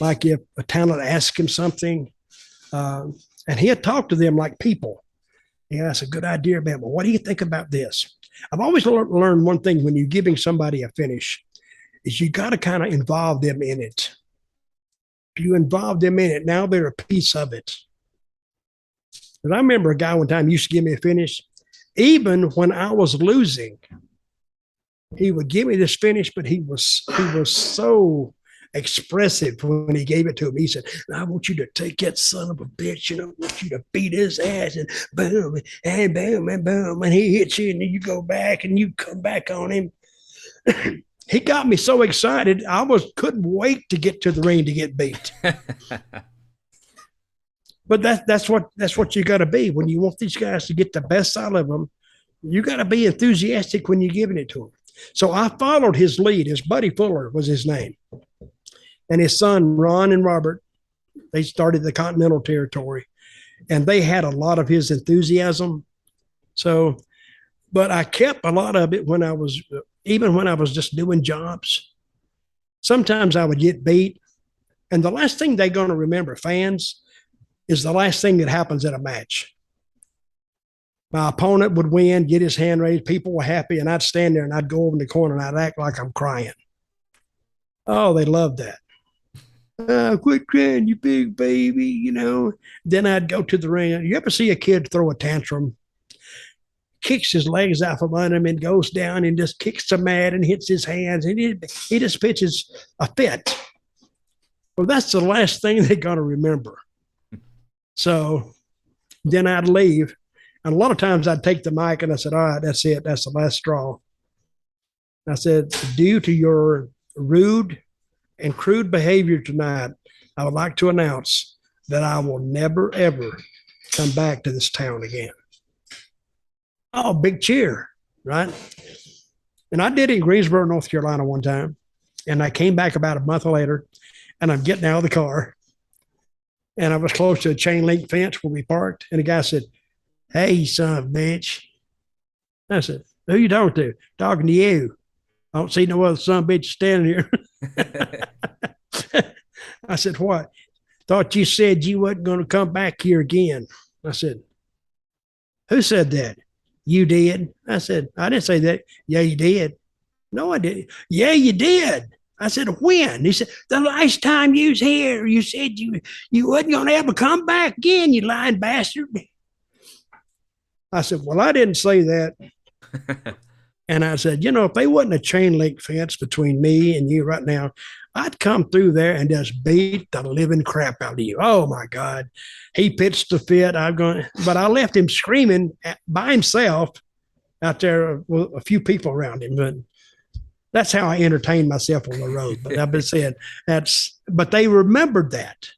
Like if a talent asks him something, and he'll talk to them like people. Yeah, that's a good idea, man. But what do you think about this? I've always learned one thing when you're giving somebody a finish is you got to kind of involve them in it. If you involve them in it, now they're a piece of it. And I remember a guy one time used to give me a finish. Even when I was losing, he would give me this finish, but he was so expressive when he gave it to me. He said, I want you to take that son of a bitch, I want you to beat his ass, and boom, and boom, and boom, and he hits you, and then you go back, and you come back on him. He got me so excited, I couldn't wait to get to the ring to get beat. But that's what you got to be. When you want these guys to get the best out of them, you got to be enthusiastic when you're giving it to them. So I followed his lead. His buddy Fuller was his name. And his son, Ron and Robert, they started the Continental Territory. And they had a lot of his enthusiasm. So, but I kept a lot of it even when I was just doing jobs. Sometimes I would get beat. And the last thing they're going to remember, fans, is the last thing that happens at a match. My opponent would win, get his hand raised, people were happy, and I'd stand there and I'd go over in the corner and I'd act like I'm crying. Oh, they loved that. Quit crying, you big baby, Then I'd go to the ring. You ever see a kid throw a tantrum? kicks his legs out from under him and goes down and just kicks the mat and hits his hands. And he just pitches a fit. Well, that's the last thing they're going to remember. So then I'd leave. And a lot of times I'd take the mic and I said, all right, that's it. That's the last straw. I said, due to your rude and crude behavior tonight, I would like to announce that I will never, ever come back to this town again. Oh, big cheer, right? And I did in Greensboro, North Carolina one time. And I came back about a month later, and I'm getting out of the car. And I was close to a chain link fence where we parked. And the guy said, hey, you son of a bitch. I said, who you talking to? Talking to you. I don't see no other son of a bitch standing here. I said, what? Thought you said you wasn't going to come back here again. I said, who said that? You did. I said, I didn't say that. Yeah, you did. No, I didn't. Yeah, you did. I said, when? He said, the last time you was here, you said you wasn't going to ever come back again, you lying bastard. I said, well, I didn't say that. And I said, if they wasn't a chain link fence between me and you right now, I'd come through there and just beat the living crap out of you. Oh my God. He pitched the fit. But I left him screaming by himself out there with a few people around him. But that's how I entertained myself on the road. But I've been saying but they remembered that.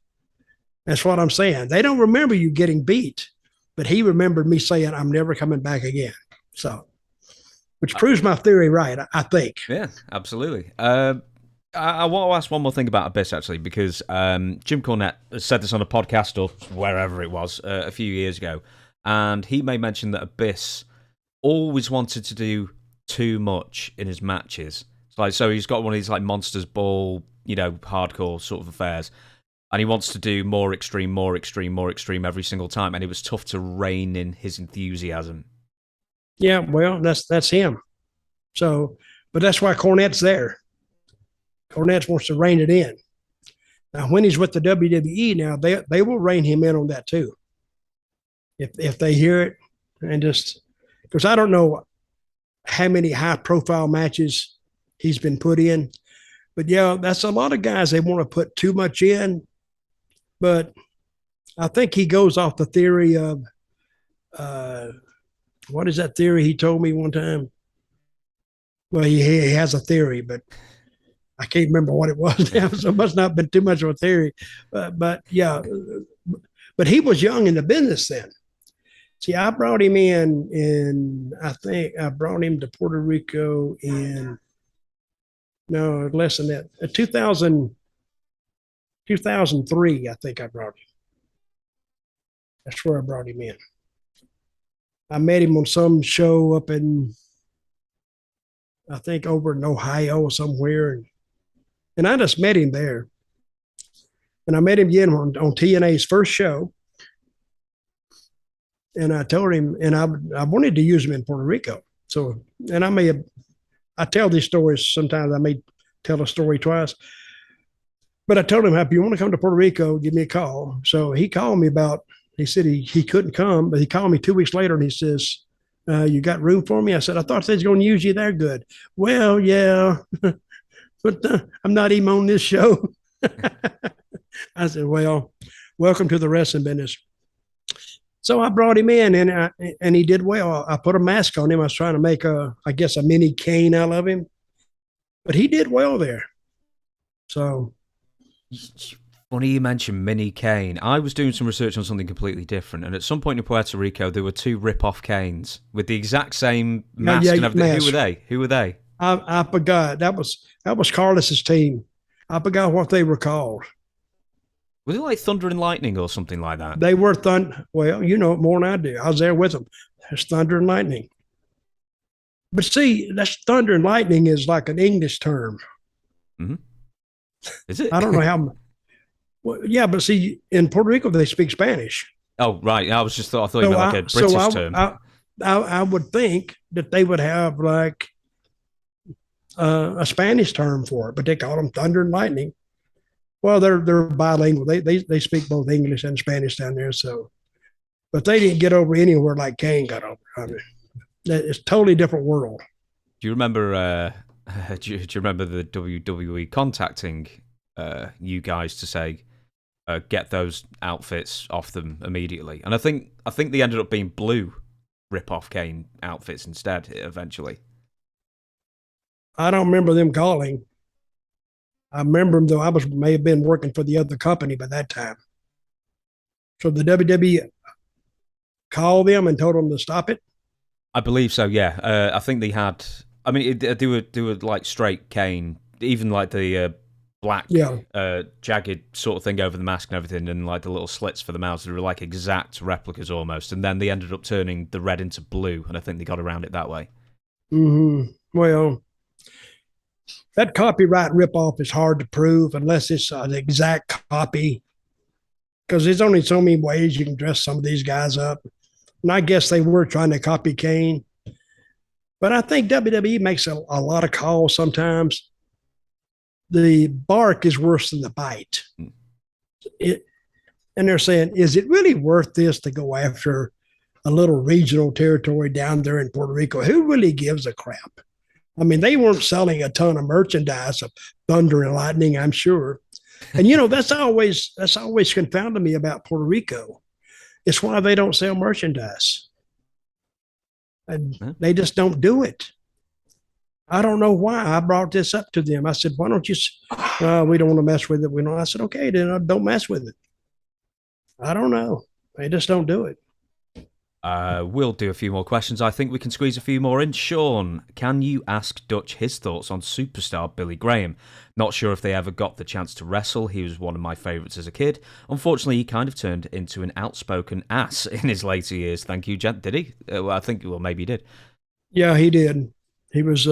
That's what I'm saying. They don't remember you getting beat, but he remembered me saying, I'm never coming back again. So, which proves my theory right, I think. Yeah, absolutely. I want to ask one more thing about Abyss, actually, because Jim Cornette said this on a podcast or wherever it was a few years ago, and he may mention that Abyss always wanted to do too much in his matches. So he's got one of these like Monsters Ball, hardcore sort of affairs, and he wants to do more extreme every single time, and it was tough to rein in his enthusiasm. Yeah, well, that's him. So, but that's why Cornette's there. Cornette wants to rein it in. Now, when he's with the WWE now, they will rein him in on that too. If they hear it, and just because I don't know how many high profile matches he's been put in, but yeah, that's a lot of guys they want to put too much in. But I think he goes off the theory of what is that theory he told me one time? Well, he has a theory, but I can't remember what it was now, so it must not have been too much of a theory. But yeah, but he was young in the business then. See, I brought him in I think I brought him to Puerto Rico less than that, 2003, I think I brought him. That's where I brought him in. I met him on some show up in, I think over in Ohio somewhere. And I just met him there. And I met him again on TNA's first show. And I told him, and I wanted to use him in Puerto Rico. So, and I tell these stories sometimes. I may tell a story twice. But I told him, if you want to come to Puerto Rico, give me a call. So he called me he said he couldn't come, but he called me 2 weeks later and he says, you got room for me? I said, I thought they was going to use you there good. Well, yeah, but I'm not even on this show. I said, well, welcome to the wrestling business. So I brought him in and he did well. I put a mask on him. I was trying to make a mini Kane out of him, but he did well there. So. Funny you mentioned Mini Kane. I was doing some research on something completely different, and at some point in Puerto Rico, there were two rip-off Kanes with the exact same mask and everything. Mask. Who were they? I forgot. That was Carlos's team. I forgot what they were called. Was it like Thunder and Lightning or something like that? They were Well, you know it more than I do. I was there with them. It's Thunder and Lightning. But see, that's Thunder and Lightning is like an English term. Mm-hmm. Is it? I don't know how. Well, yeah, but see, in Puerto Rico they speak Spanish. Oh, right. I thought you meant like a British term. I would think that they would have like a Spanish term for it, but they call them Thunder and Lightning. Well, they're bilingual. They speak both English and Spanish down there. So, but they didn't get over anywhere like Kane got over. I mean, It's a totally different world. Do you remember? Do you remember the WWE contacting you guys to say get those outfits off them immediately? And I think they ended up being blue rip-off Kane outfits instead. Eventually, I don't remember them calling. I remember them though. May have been working for the other company by that time. So the WWE called them and told them to stop it. I believe so. Yeah, I think they had. I mean, they were like straight Kane, even like the black, jagged sort of thing over the mask and everything, and like the little slits for the mouths. They were like exact replicas almost. And then they ended up turning the red into blue, and I think they got around it that way. Mm-hmm. Well, that copyright ripoff is hard to prove unless it's an exact copy, because there's only so many ways you can dress some of these guys up. And I guess they were trying to copy Kane. But I think WWE makes a lot of calls sometimes. The bark is worse than the bite. And they're saying, is it really worth this to go after a little regional territory down there in Puerto Rico? Who really gives a crap? I mean, they weren't selling a ton of merchandise of thunder and lightning, I'm sure. And, that's always confounded me about Puerto Rico. It's why they don't sell merchandise. And they just don't do it. I don't know why. I brought this up to them. I said, why don't you, we don't want to mess with it. We don't. I said, okay, then don't mess with it. I don't know. They just don't do it. We'll do a few more questions. I think we can squeeze a few more in. Sean, can you ask Dutch his thoughts on superstar Billy Graham? Not sure if they ever got the chance to wrestle. He was one of my favourites as a kid. Unfortunately, he kind of turned into an outspoken ass in his later years. Thank you, Gent. Did he? Maybe he did. Yeah, he did. He was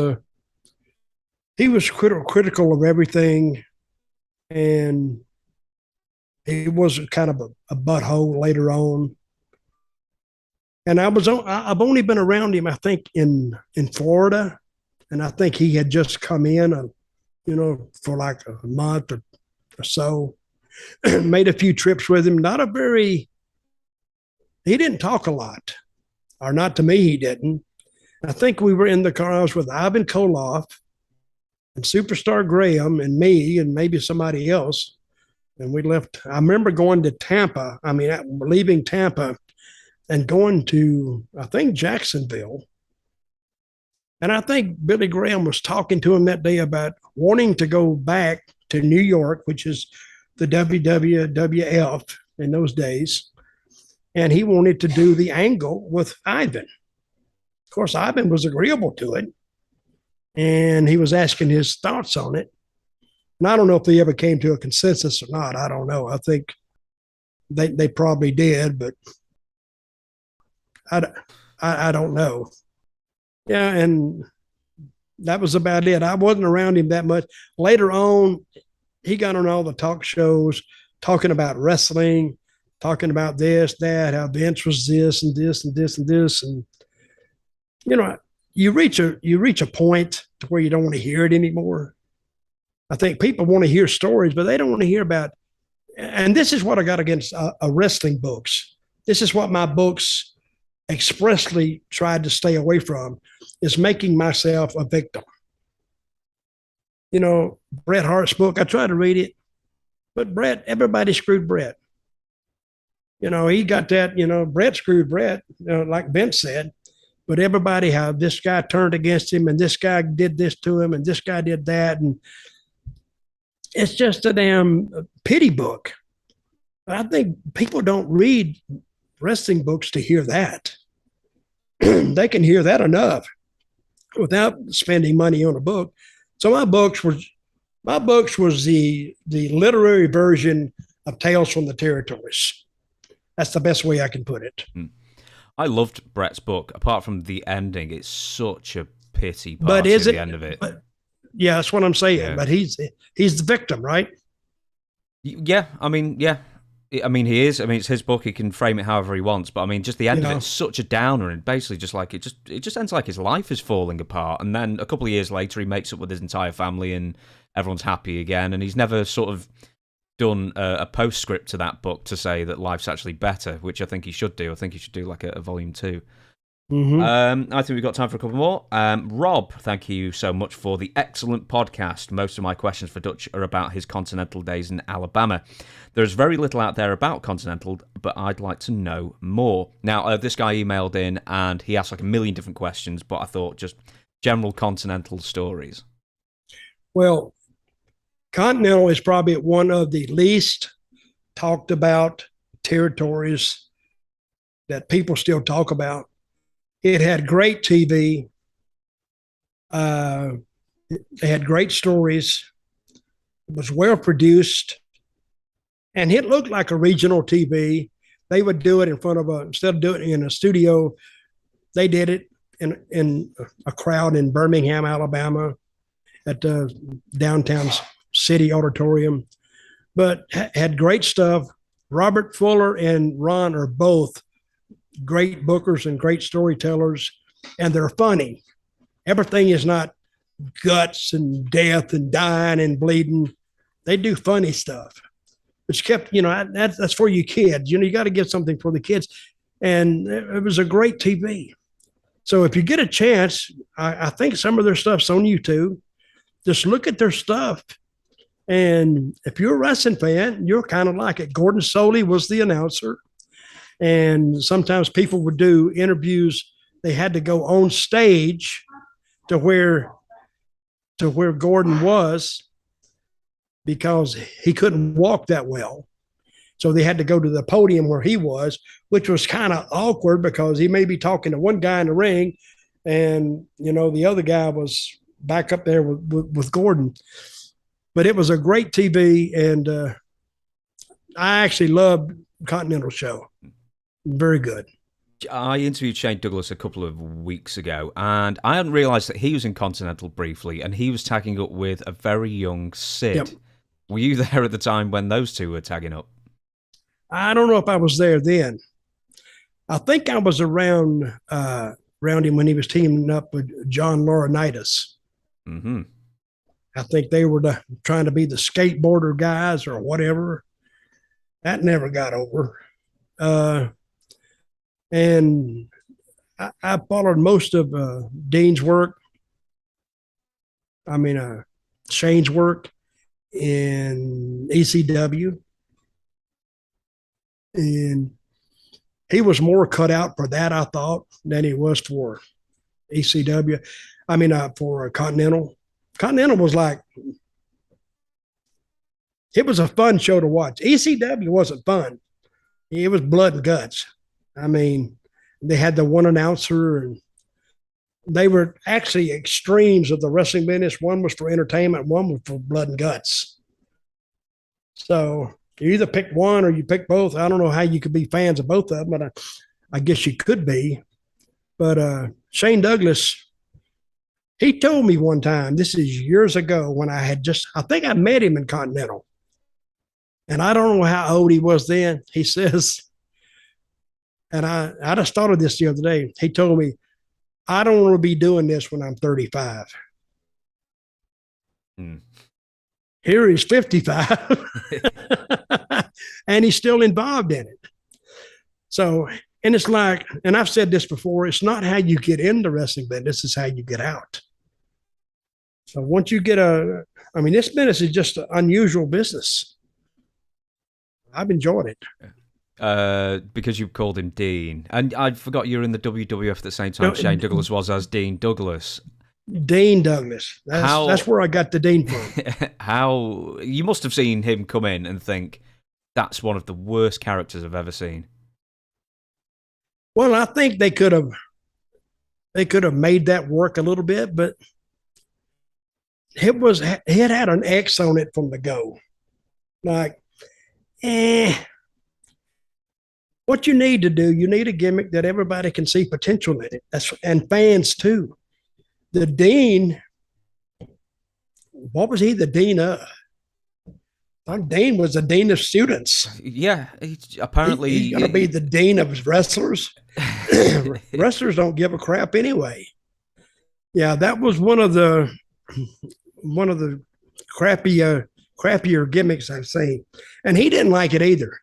critical of everything, and he was kind of a butthole later on. And I've only been around him, I think, in Florida, and I think he had just come in, for like a month or so. Made a few trips with him. He didn't talk a lot, or not to me, he didn't. I think we were in the car. I was with Ivan Koloff and Superstar Graham and me and maybe somebody else, and we left. I remember going to Tampa. Leaving Tampa and going to, I think, Jacksonville. And I think Billy Graham was talking to him that day about wanting to go back to New York, which is the WWF in those days. And he wanted to do the angle with Ivan. Of course, Ivan was agreeable to it. And he was asking his thoughts on it. And I don't know if they ever came to a consensus or not. I don't know. I think they probably did, but I don't know. Yeah, and that was about it. I wasn't around him that much. Later on, he got on all the talk shows talking about wrestling, talking about this, that, how Vince was this and this and this and this. And, you reach a point to where you don't want to hear it anymore. I think people want to hear stories, but they don't want to hear about, and this is what I got against wrestling books. This is what my books expressly tried to stay away from, is making myself a victim. Bret Hart's book, I tried to read it, but everybody screwed Bret. He got that, Bret screwed Bret, like Vince said, but everybody, how this guy turned against him and this guy did this to him and this guy did that. And it's just a damn pity book. I think people don't read wrestling books to hear that. They can hear that enough without spending money on a book. So my books was the literary version of Tales from the Territories. That's the best way I can put it. I loved Bret's book. Apart from the ending, it's such a pity part at the end of it. But, yeah, that's what I'm saying. Yeah. But he's the victim, right? Yeah, he is. It's his book. He can frame it however he wants. But just the end of it is such a downer, and basically just like it just ends like his life is falling apart. And then a couple of years later, he makes up with his entire family, and everyone's happy again. And he's never sort of done a postscript to that book to say that life's actually better, which I think he should do. I think he should do like a volume 2. I think we've got time for a couple more. Rob, thank you so much for the excellent podcast. Most of my questions for Dutch are about his Continental days in Alabama. There's very little out there about Continental, but I'd like to know more. Now, this guy emailed in and he asked like a million different questions, but I thought just general Continental stories. Well, Continental is probably one of the least talked about territories that people still talk about. It had great TV. They had great stories. It was well produced. And it looked like a regional TV. They would do it in front of instead of doing it in a studio, they did it in a crowd in Birmingham, Alabama, at the downtown city auditorium. But had great stuff. Robert Fuller and Ron are both great bookers and great storytellers, and they're funny. Everything is not guts and death and dying and bleeding. They do funny stuff. It's kept, that's for you kids. You got to get something for the kids. And it was a great TV. So if you get a chance, I think some of their stuff's on YouTube. Just look at their stuff. And if you're a wrestling fan, you're kind of like it. Gordon Soley was the announcer. And sometimes people would do interviews. They had to go on stage to where Gordon was because he couldn't walk that well. So they had to go to the podium where he was, which was kind of awkward because he may be talking to one guy in the ring and, the other guy was back up there with Gordon. But it was a great TV, and I actually loved Continental show. Very good. I interviewed Shane Douglas a couple of weeks ago, and I hadn't realised that he was in Continental briefly, and he was tagging up with a very young Sid. Yep. Were you there at the time when those two were tagging up? I don't know if I was there then. I think I was around him when he was teaming up with John Laurinaitis. Mm-hmm. I think they were trying to be the skateboarder guys or whatever. That never got over. And I followed most of Dean's work. Shane's work in ECW. And he was more cut out for that, I thought, than he was for ECW. For Continental. Continental was like, it was a fun show to watch. ECW wasn't fun. It was blood and guts. They had the one announcer, and they were actually extremes of the wrestling business. One was for entertainment, one was for blood and guts. So you either pick one or you pick both. I don't know how you could be fans of both of them, but I guess you could be. But Shane Douglas, he told me one time, this is years ago, when I think I met him in Continental. And I don't know how old he was then. He says, and I just thought of this the other day. He told me, I don't want to be doing this when I'm 35. Here he's 55. And he's still involved in it. So, and it's like, and I've said this before, it's not how you get into wrestling business, it's how you get out. So once you get this business is just an unusual business. I've enjoyed it. Because you called him Dean. And I forgot you were in the WWF at the same time Shane Douglas was as Dean Douglas. Dean Douglas. That's where I got the Dean from. How you must have seen him come in and think, that's one of the worst characters I've ever seen. Well, I think they could have made that work a little bit, but it had an X on it from the go. Like, what you need to do, you need a gimmick that everybody can see potential in it. And fans too. The Dean, what was he the Dean of? Dean was the Dean of students. Yeah, apparently he's going to be the Dean of the wrestlers. Wrestlers don't give a crap anyway. Yeah, that was one of the crappier gimmicks I've seen, and he didn't like it either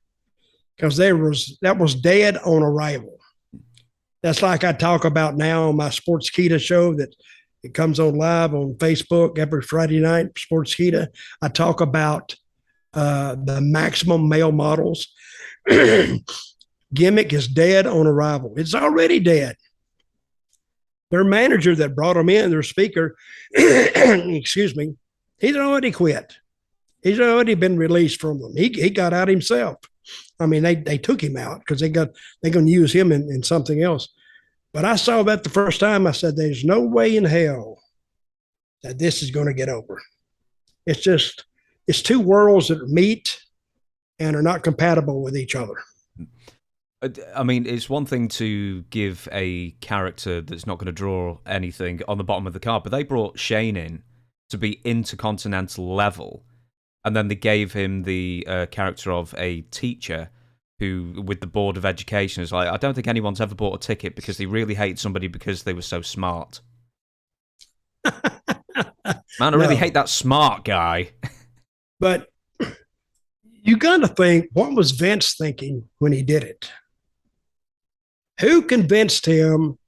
because that was dead on arrival. That's like I talk about now on my Sports Kita show that it comes on live on Facebook every Friday night, Sports Kita. I talk about the maximum male models. Gimmick is dead on arrival. It's already dead. Their manager that brought him in, their speaker, excuse me, he's already quit. He's already been released from them. He got out himself. I mean, they took him out because they're going to use him in something else. But I saw that the first time. I said, there's no way in hell that this is going to get over. It's two worlds that meet and are not compatible with each other. I mean, it's one thing to give a character that's not going to draw anything on the bottom of the card, but they brought Shane in to be intercontinental level, and then they gave him the character of a teacher who, with the Board of Education, is like, I don't think anyone's ever bought a ticket because they really hate somebody because they were so smart. Man, I really hate that smart guy. But you got to think, what was Vince thinking when he did it? Who convinced him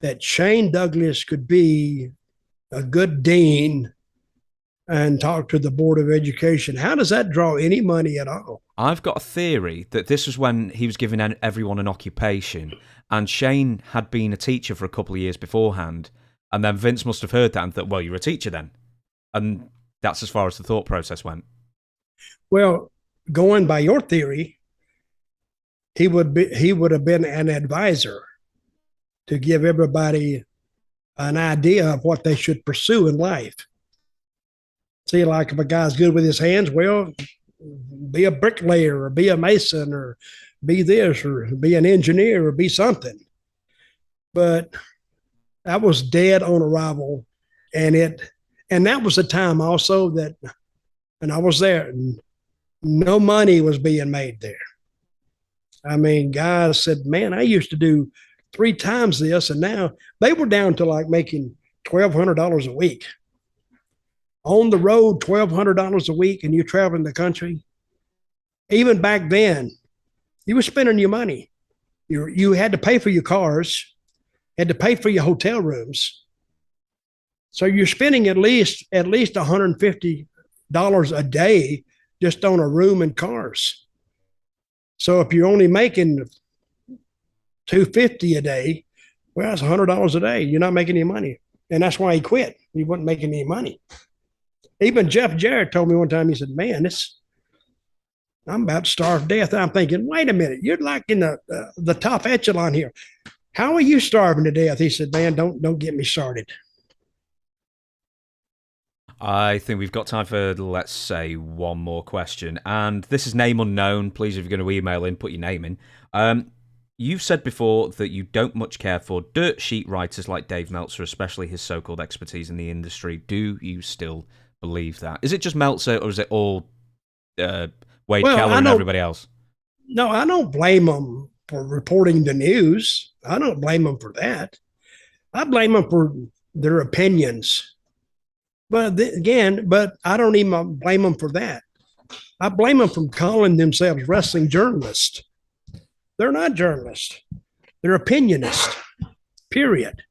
that Shane Douglas could be a good dean and talk to the Board of Education? How does that draw any money at all? I've got a theory that this was when he was giving everyone an occupation, and Shane had been a teacher for a couple of years beforehand, and then Vince must have heard that and thought, well, you're a teacher then. And that's as far as the thought process went. Well, going by your theory, he would have been an advisor to give everybody an idea of what they should pursue in life. See, like if a guy's good with his hands, well, be a bricklayer or be a mason or be this or be an engineer or be something. But that was dead on arrival. And that was the time also that, and I was there, and no money was being made there. I mean, guys said, man, I used to do 3 times this, and now they were down to like making $1,200 a week. On the road, $1,200 a week, and you're traveling the country. Even back then, you were spending your money. You had to pay for your cars, had to pay for your hotel rooms. So you're spending at least $150 a day just on a room and cars. So if you're only making $250 a day, well, that's $100 a day. You're not making any money. And that's why he quit. He wasn't making any money. Even Jeff Jarrett told me one time, he said, man, I'm about to starve to death. I'm thinking, wait a minute, you're like in the top echelon here. How are you starving to death? He said, man, don't get me started. I think we've got time for, let's say, one more question. And this is name unknown. Please, if you're going to email in, put your name in. You've said before that you don't much care for dirt sheet writers like Dave Meltzer, especially his so-called expertise in the industry. Do you still believe that? Is it just Meltzer, or is it all Wade Keller and everybody else? No, I don't blame them for reporting the news. I don't blame them for that. I blame them for their opinions. But I don't even blame them for that. I blame them for calling themselves wrestling journalists. They're not journalists. They're opinionists, period.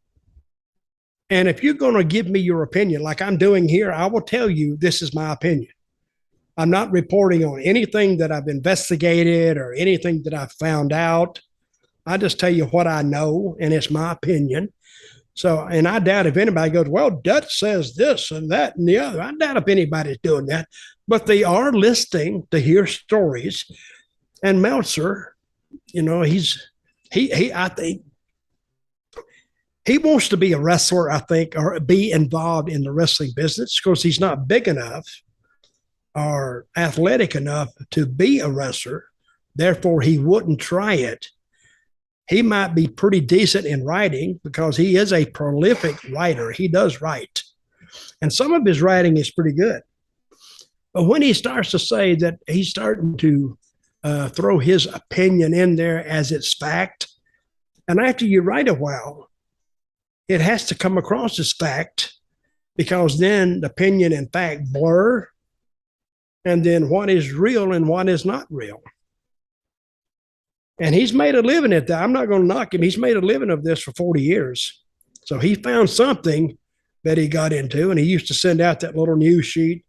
And if you're going to give me your opinion, like I'm doing here, I will tell you this is my opinion. I'm not reporting on anything that I've investigated or anything that I've found out. I just tell you what I know, and it's my opinion. So, and I doubt if anybody goes, well, Dutch says this and that and the other. I doubt if anybody's doing that, but they are listening to hear stories. And Meltzer, you know, I think he wants to be a wrestler, I think, or be involved in the wrestling business because he's not big enough or athletic enough to be a wrestler. Therefore, he wouldn't try it. He might be pretty decent in writing because he is a prolific writer. He does write. And some of his writing is pretty good. But when he starts to say that he's starting to throw his opinion in there as it's fact, and after you write a while, it has to come across as fact because then opinion and fact blur. And then what is real and what is not real. And he's made a living at that. I'm not going to knock him. He's made a living of this for 40 years. So he found something that he got into, and he used to send out that little news sheet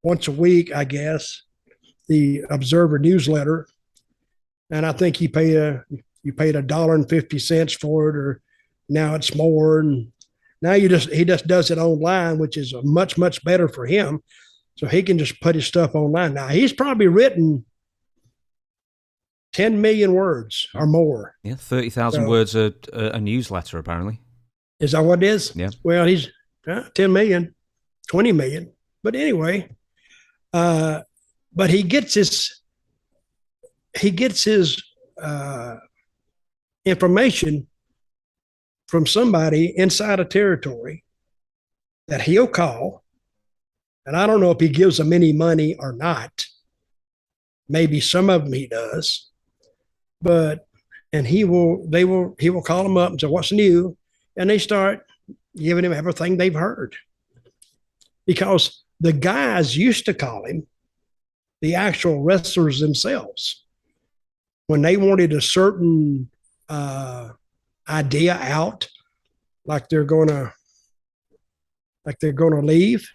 once a week, I guess, the Observer newsletter. And I think you paid $1.50 for it, or now it's more. And now he just does it online, which is much, much better for him. So he can just put his stuff online. Now he's probably written 10 million words or more. Yeah, 30,000 words a newsletter, apparently. Is that what it is? Yeah. Well, he's 10 million, 20 million. But anyway, but he gets his information from somebody inside a territory that he'll call. And I don't know if he gives them any money or not. Maybe some of them he does. And he will call them up and say, "What's new?" And they start giving him everything they've heard. Because the guys used to call him, the actual wrestlers themselves, when they wanted a certain idea out, like they're going to leave.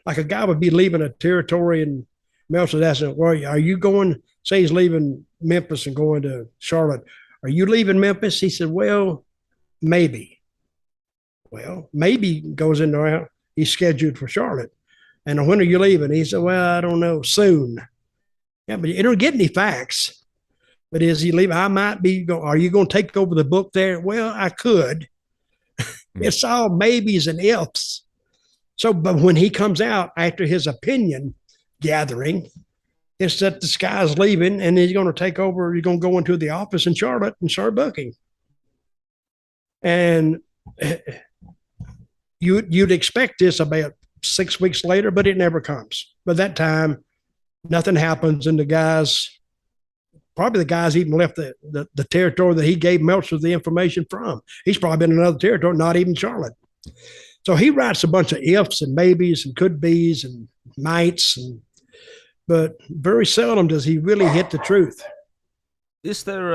Like a guy would be leaving a territory, and Meltzer asking, "Well, are you going?" Say he's leaving Memphis and going to Charlotte. "Are you leaving Memphis?" He said, "Well, maybe." Well, maybe goes into out. He's scheduled for Charlotte. And when are you leaving? He said, "Well, I don't know, soon." Yeah, but you don't get any facts. But is he leaving? I might be going. Are you going to take over the book there? Well, I could. It's all maybes and ifs. So, but when he comes out after his opinion gathering, it's that the guy's leaving and he's going to take over. He's going to go into the office in Charlotte and start booking. And you'd expect this about 6 weeks later, but it never comes. By that time, nothing happens, and the guys even left the territory that he gave Meltzer the information from. He's probably been in another territory, not even Charlotte. So he writes a bunch of ifs and maybes and could be's and mights, but very seldom does he really hit the truth. Is there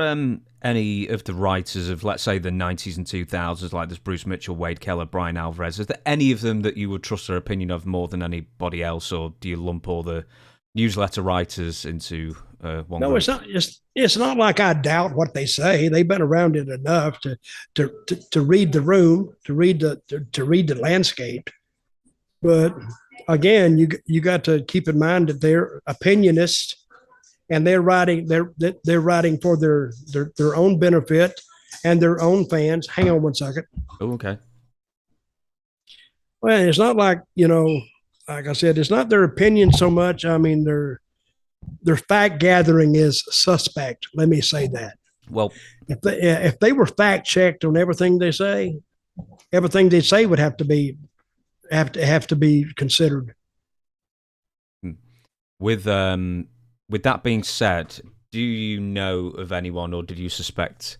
any of the writers of, let's say, the 90s and 2000s, like this Bruce Mitchell, Wade Keller, Brian Alvarez, is there any of them that you would trust their opinion of more than anybody else, or do you lump all the newsletter writers into one group? It's not. It's not like I doubt what they say. They've been around it enough to read the room, to read the landscape. But again, you got to keep in mind that they're opinionists, and they're writing for their own benefit and their own fans. Hang on one second. Oh, okay. Well, it's not like, like I said, it's not their opinion so much. I mean, their fact gathering is suspect. Let me say that. Well, if they were fact checked on everything they say would have to be considered. With that being said, do you know of anyone, or did you suspect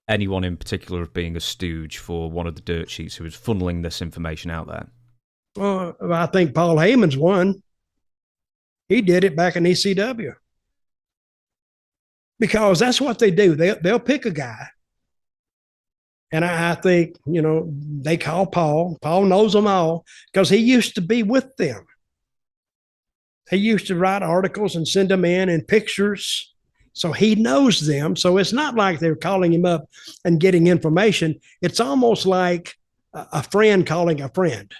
anyone in particular of being a stooge for one of the dirt sheets who was funneling this information out there? Well, I think Paul Heyman's one. He did it back in ECW. Because that's what they do. They'll pick a guy. And I think, they call Paul. Paul knows them all because he used to be with them. He used to write articles and send them in and pictures. So he knows them. So it's not like they're calling him up and getting information. It's almost like a friend calling a friend.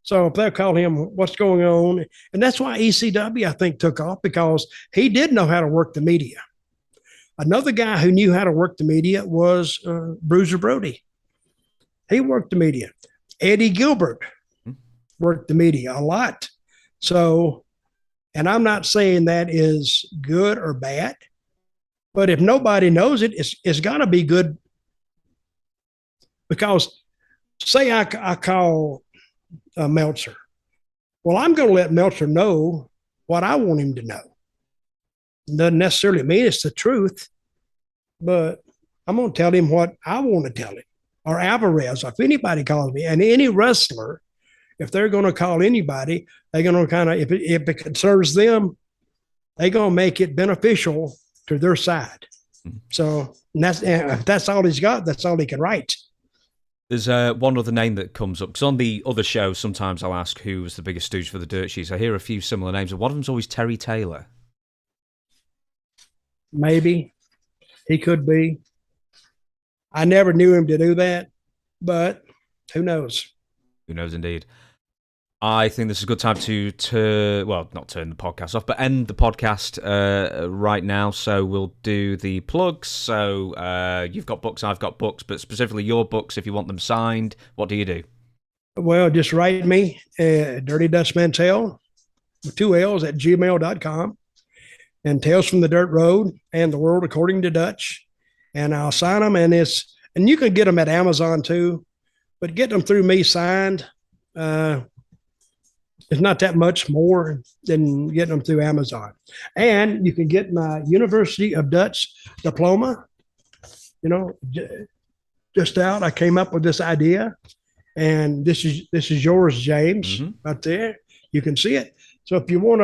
So if they'll call him, "What's going on?" And that's why ECW, I think, took off, because he did know how to work the media. Another guy who knew how to work the media was Bruiser Brody. He worked the media. Eddie Gilbert worked the media a lot. So, and I'm not saying that is good or bad, but if nobody knows it, it's got to be good. Because say I call Meltzer. Well, I'm going to let Meltzer know what I want him to know. Doesn't necessarily mean it's the truth, but I'm going to tell him what I want to tell him. Or Alvarez, if anybody calls me, and any wrestler, if they're going to call anybody, they're going to kind of, if it concerns them, they're going to make it beneficial to their side. So if that's all he's got, that's all he can write. There's one other name that comes up, because on the other show, sometimes I'll ask who was the biggest stooge for the Dirt Sheets. I hear a few similar names, and one of them's always Terry Taylor. Maybe he could be. I never knew him to do that, but who knows? Who knows, indeed. I think this is a good time to not turn the podcast off, but end the podcast right now. So we'll do the plugs. So you've got books, I've got books, but specifically your books, if you want them signed, what do you do? Well, just write me, Dirty Dutch Mantell, with 2 L's at gmail.com, and Tales from the Dirt Road and The World According to Dutch. And I'll sign them, and you can get them at Amazon too, but get them through me signed. It's not that much more than getting them through Amazon. And you can get my University of Dutch diploma. Just out, I came up with this idea, and this is yours, James, right there. You can see it. So if you want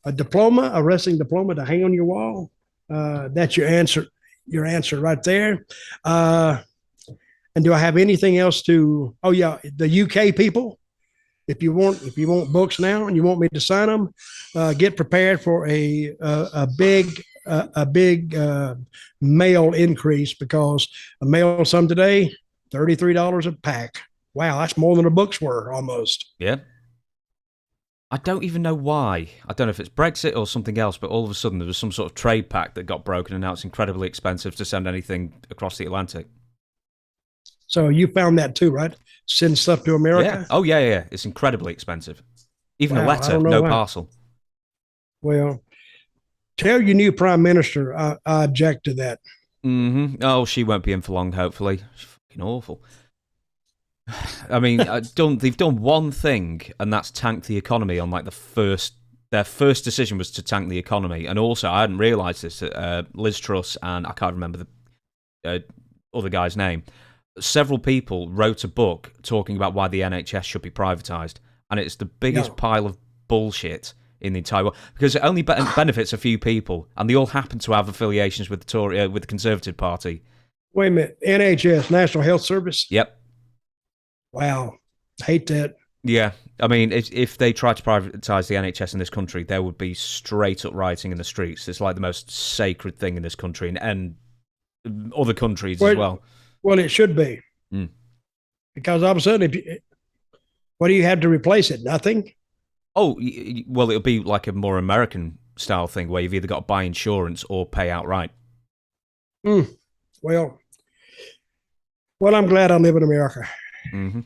a diploma, a wrestling diploma to hang on your wall, that's your answer. Your answer right there. And do I have anything else to? Oh yeah, the UK people. If you want books now and you want me to sign them, get prepared for a big mail increase, because a mail some today $33 a pack. Wow, that's more than the books were almost. Yeah. I don't even know why. I don't know if it's Brexit or something else, but all of a sudden there was some sort of trade pact that got broken, and now it's incredibly expensive to send anything across the Atlantic. So you found that too, right? Send stuff to America? Yeah. Oh, yeah. It's incredibly expensive. Even a letter, no parcel. Well, tell your new prime minister I object to that. Oh, she won't be in for long, hopefully. She's fucking awful. I mean, they've done one thing, and that's tank the economy on like their first decision was to tank the economy. And also, I hadn't realised this, Liz Truss, and I can't remember the other guy's name, several people wrote a book talking about why the NHS should be privatised, and it's the biggest pile of bullshit in the entire world, because it only benefits a few people, and they all happen to have affiliations with the Conservative Party. Wait a minute, NHS, National Health Service? Yep. Wow, hate that. Yeah, I mean, if they tried to privatise the NHS in this country, there would be straight up rioting in the streets. It's like the most sacred thing in this country, and other countries as well. Well, it should be. Because all of a sudden, what do you have to replace it? Nothing? Oh, well, it'll be like a more American-style thing where you've either got to buy insurance or pay outright. Well, I'm glad I live in America. I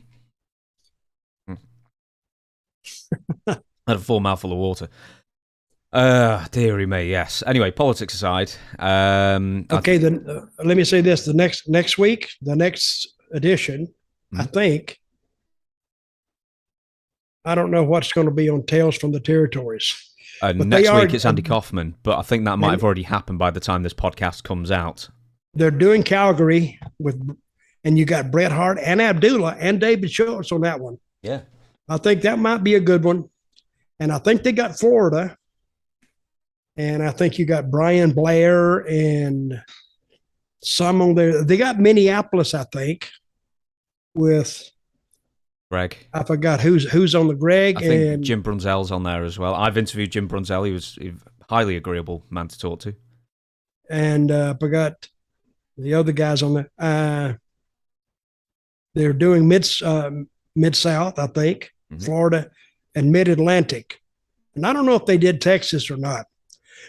had a full mouthful of water. Dearie me, yes. Anyway, politics aside. Okay, then let me say this: the next week, the next edition, I think. I don't know what's going to be on Tales from the Territories. Next week it's Andy Kaufman, but I think that might have already happened by the time this podcast comes out. They're doing Calgary and you got Bret Hart and Abdullah and David Schultz on that one. Yeah, I think that might be a good one, and I think they got Florida. And I think you got Brian Blair and some on there. They got Minneapolis, I think, with Greg. I forgot who's on the Greg. I think Jim Brunzell's on there as well. I've interviewed Jim Brunzell. He was a highly agreeable man to talk to. And I forgot the other guys on there. They're doing Mid-South, I think, Florida, and Mid-Atlantic. And I don't know if they did Texas or not.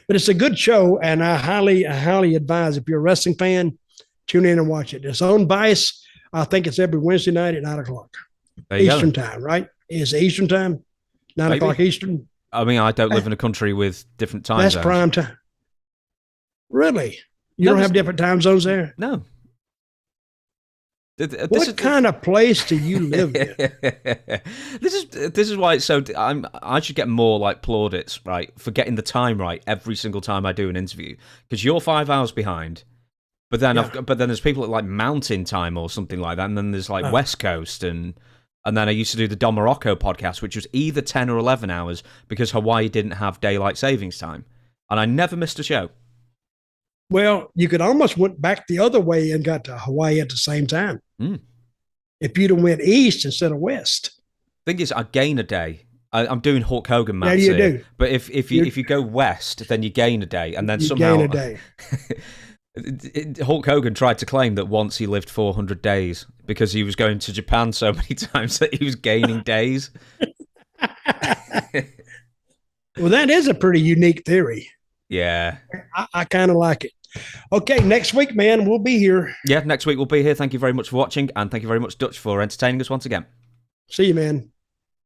But it's a good show, and I highly advise, if you're a wrestling fan, tune in and watch it. It's on Vice. I think it's every Wednesday night at 9 o'clock Eastern time, right? Is it Eastern time? 9 o'clock Eastern? I mean, I don't live in a country with different time zones. That's prime time. Really? You don't have different time zones there? No. What kind of place do you live in? This is why it's so. I should get more like plaudits, right, for getting the time right every single time I do an interview, because you're 5 hours behind. But then there's people at like Mountain Time or something like that, and then there's like West Coast, and then I used to do the Don Morocco podcast, which was either 10 or 11 hours because Hawaii didn't have daylight savings time, and I never missed a show. Well, you could almost went back the other way and got to Hawaii at the same time. Mm. If you'd have went east instead of west. Thing is, I gain a day. I'm doing Hulk Hogan maths Yeah, you here. do. But if you go west, then you gain a day, and then You somehow gain a day. Hulk Hogan tried to claim that once he lived 400 days because he was going to Japan so many times that he was gaining days. Well, that is a pretty unique theory. Yeah. I kind of like it. Okay, next week, man, we'll be here. Yeah, next week we'll be here. Thank you very much for watching, and thank you very much, Dutch, for entertaining us once again. See you, man.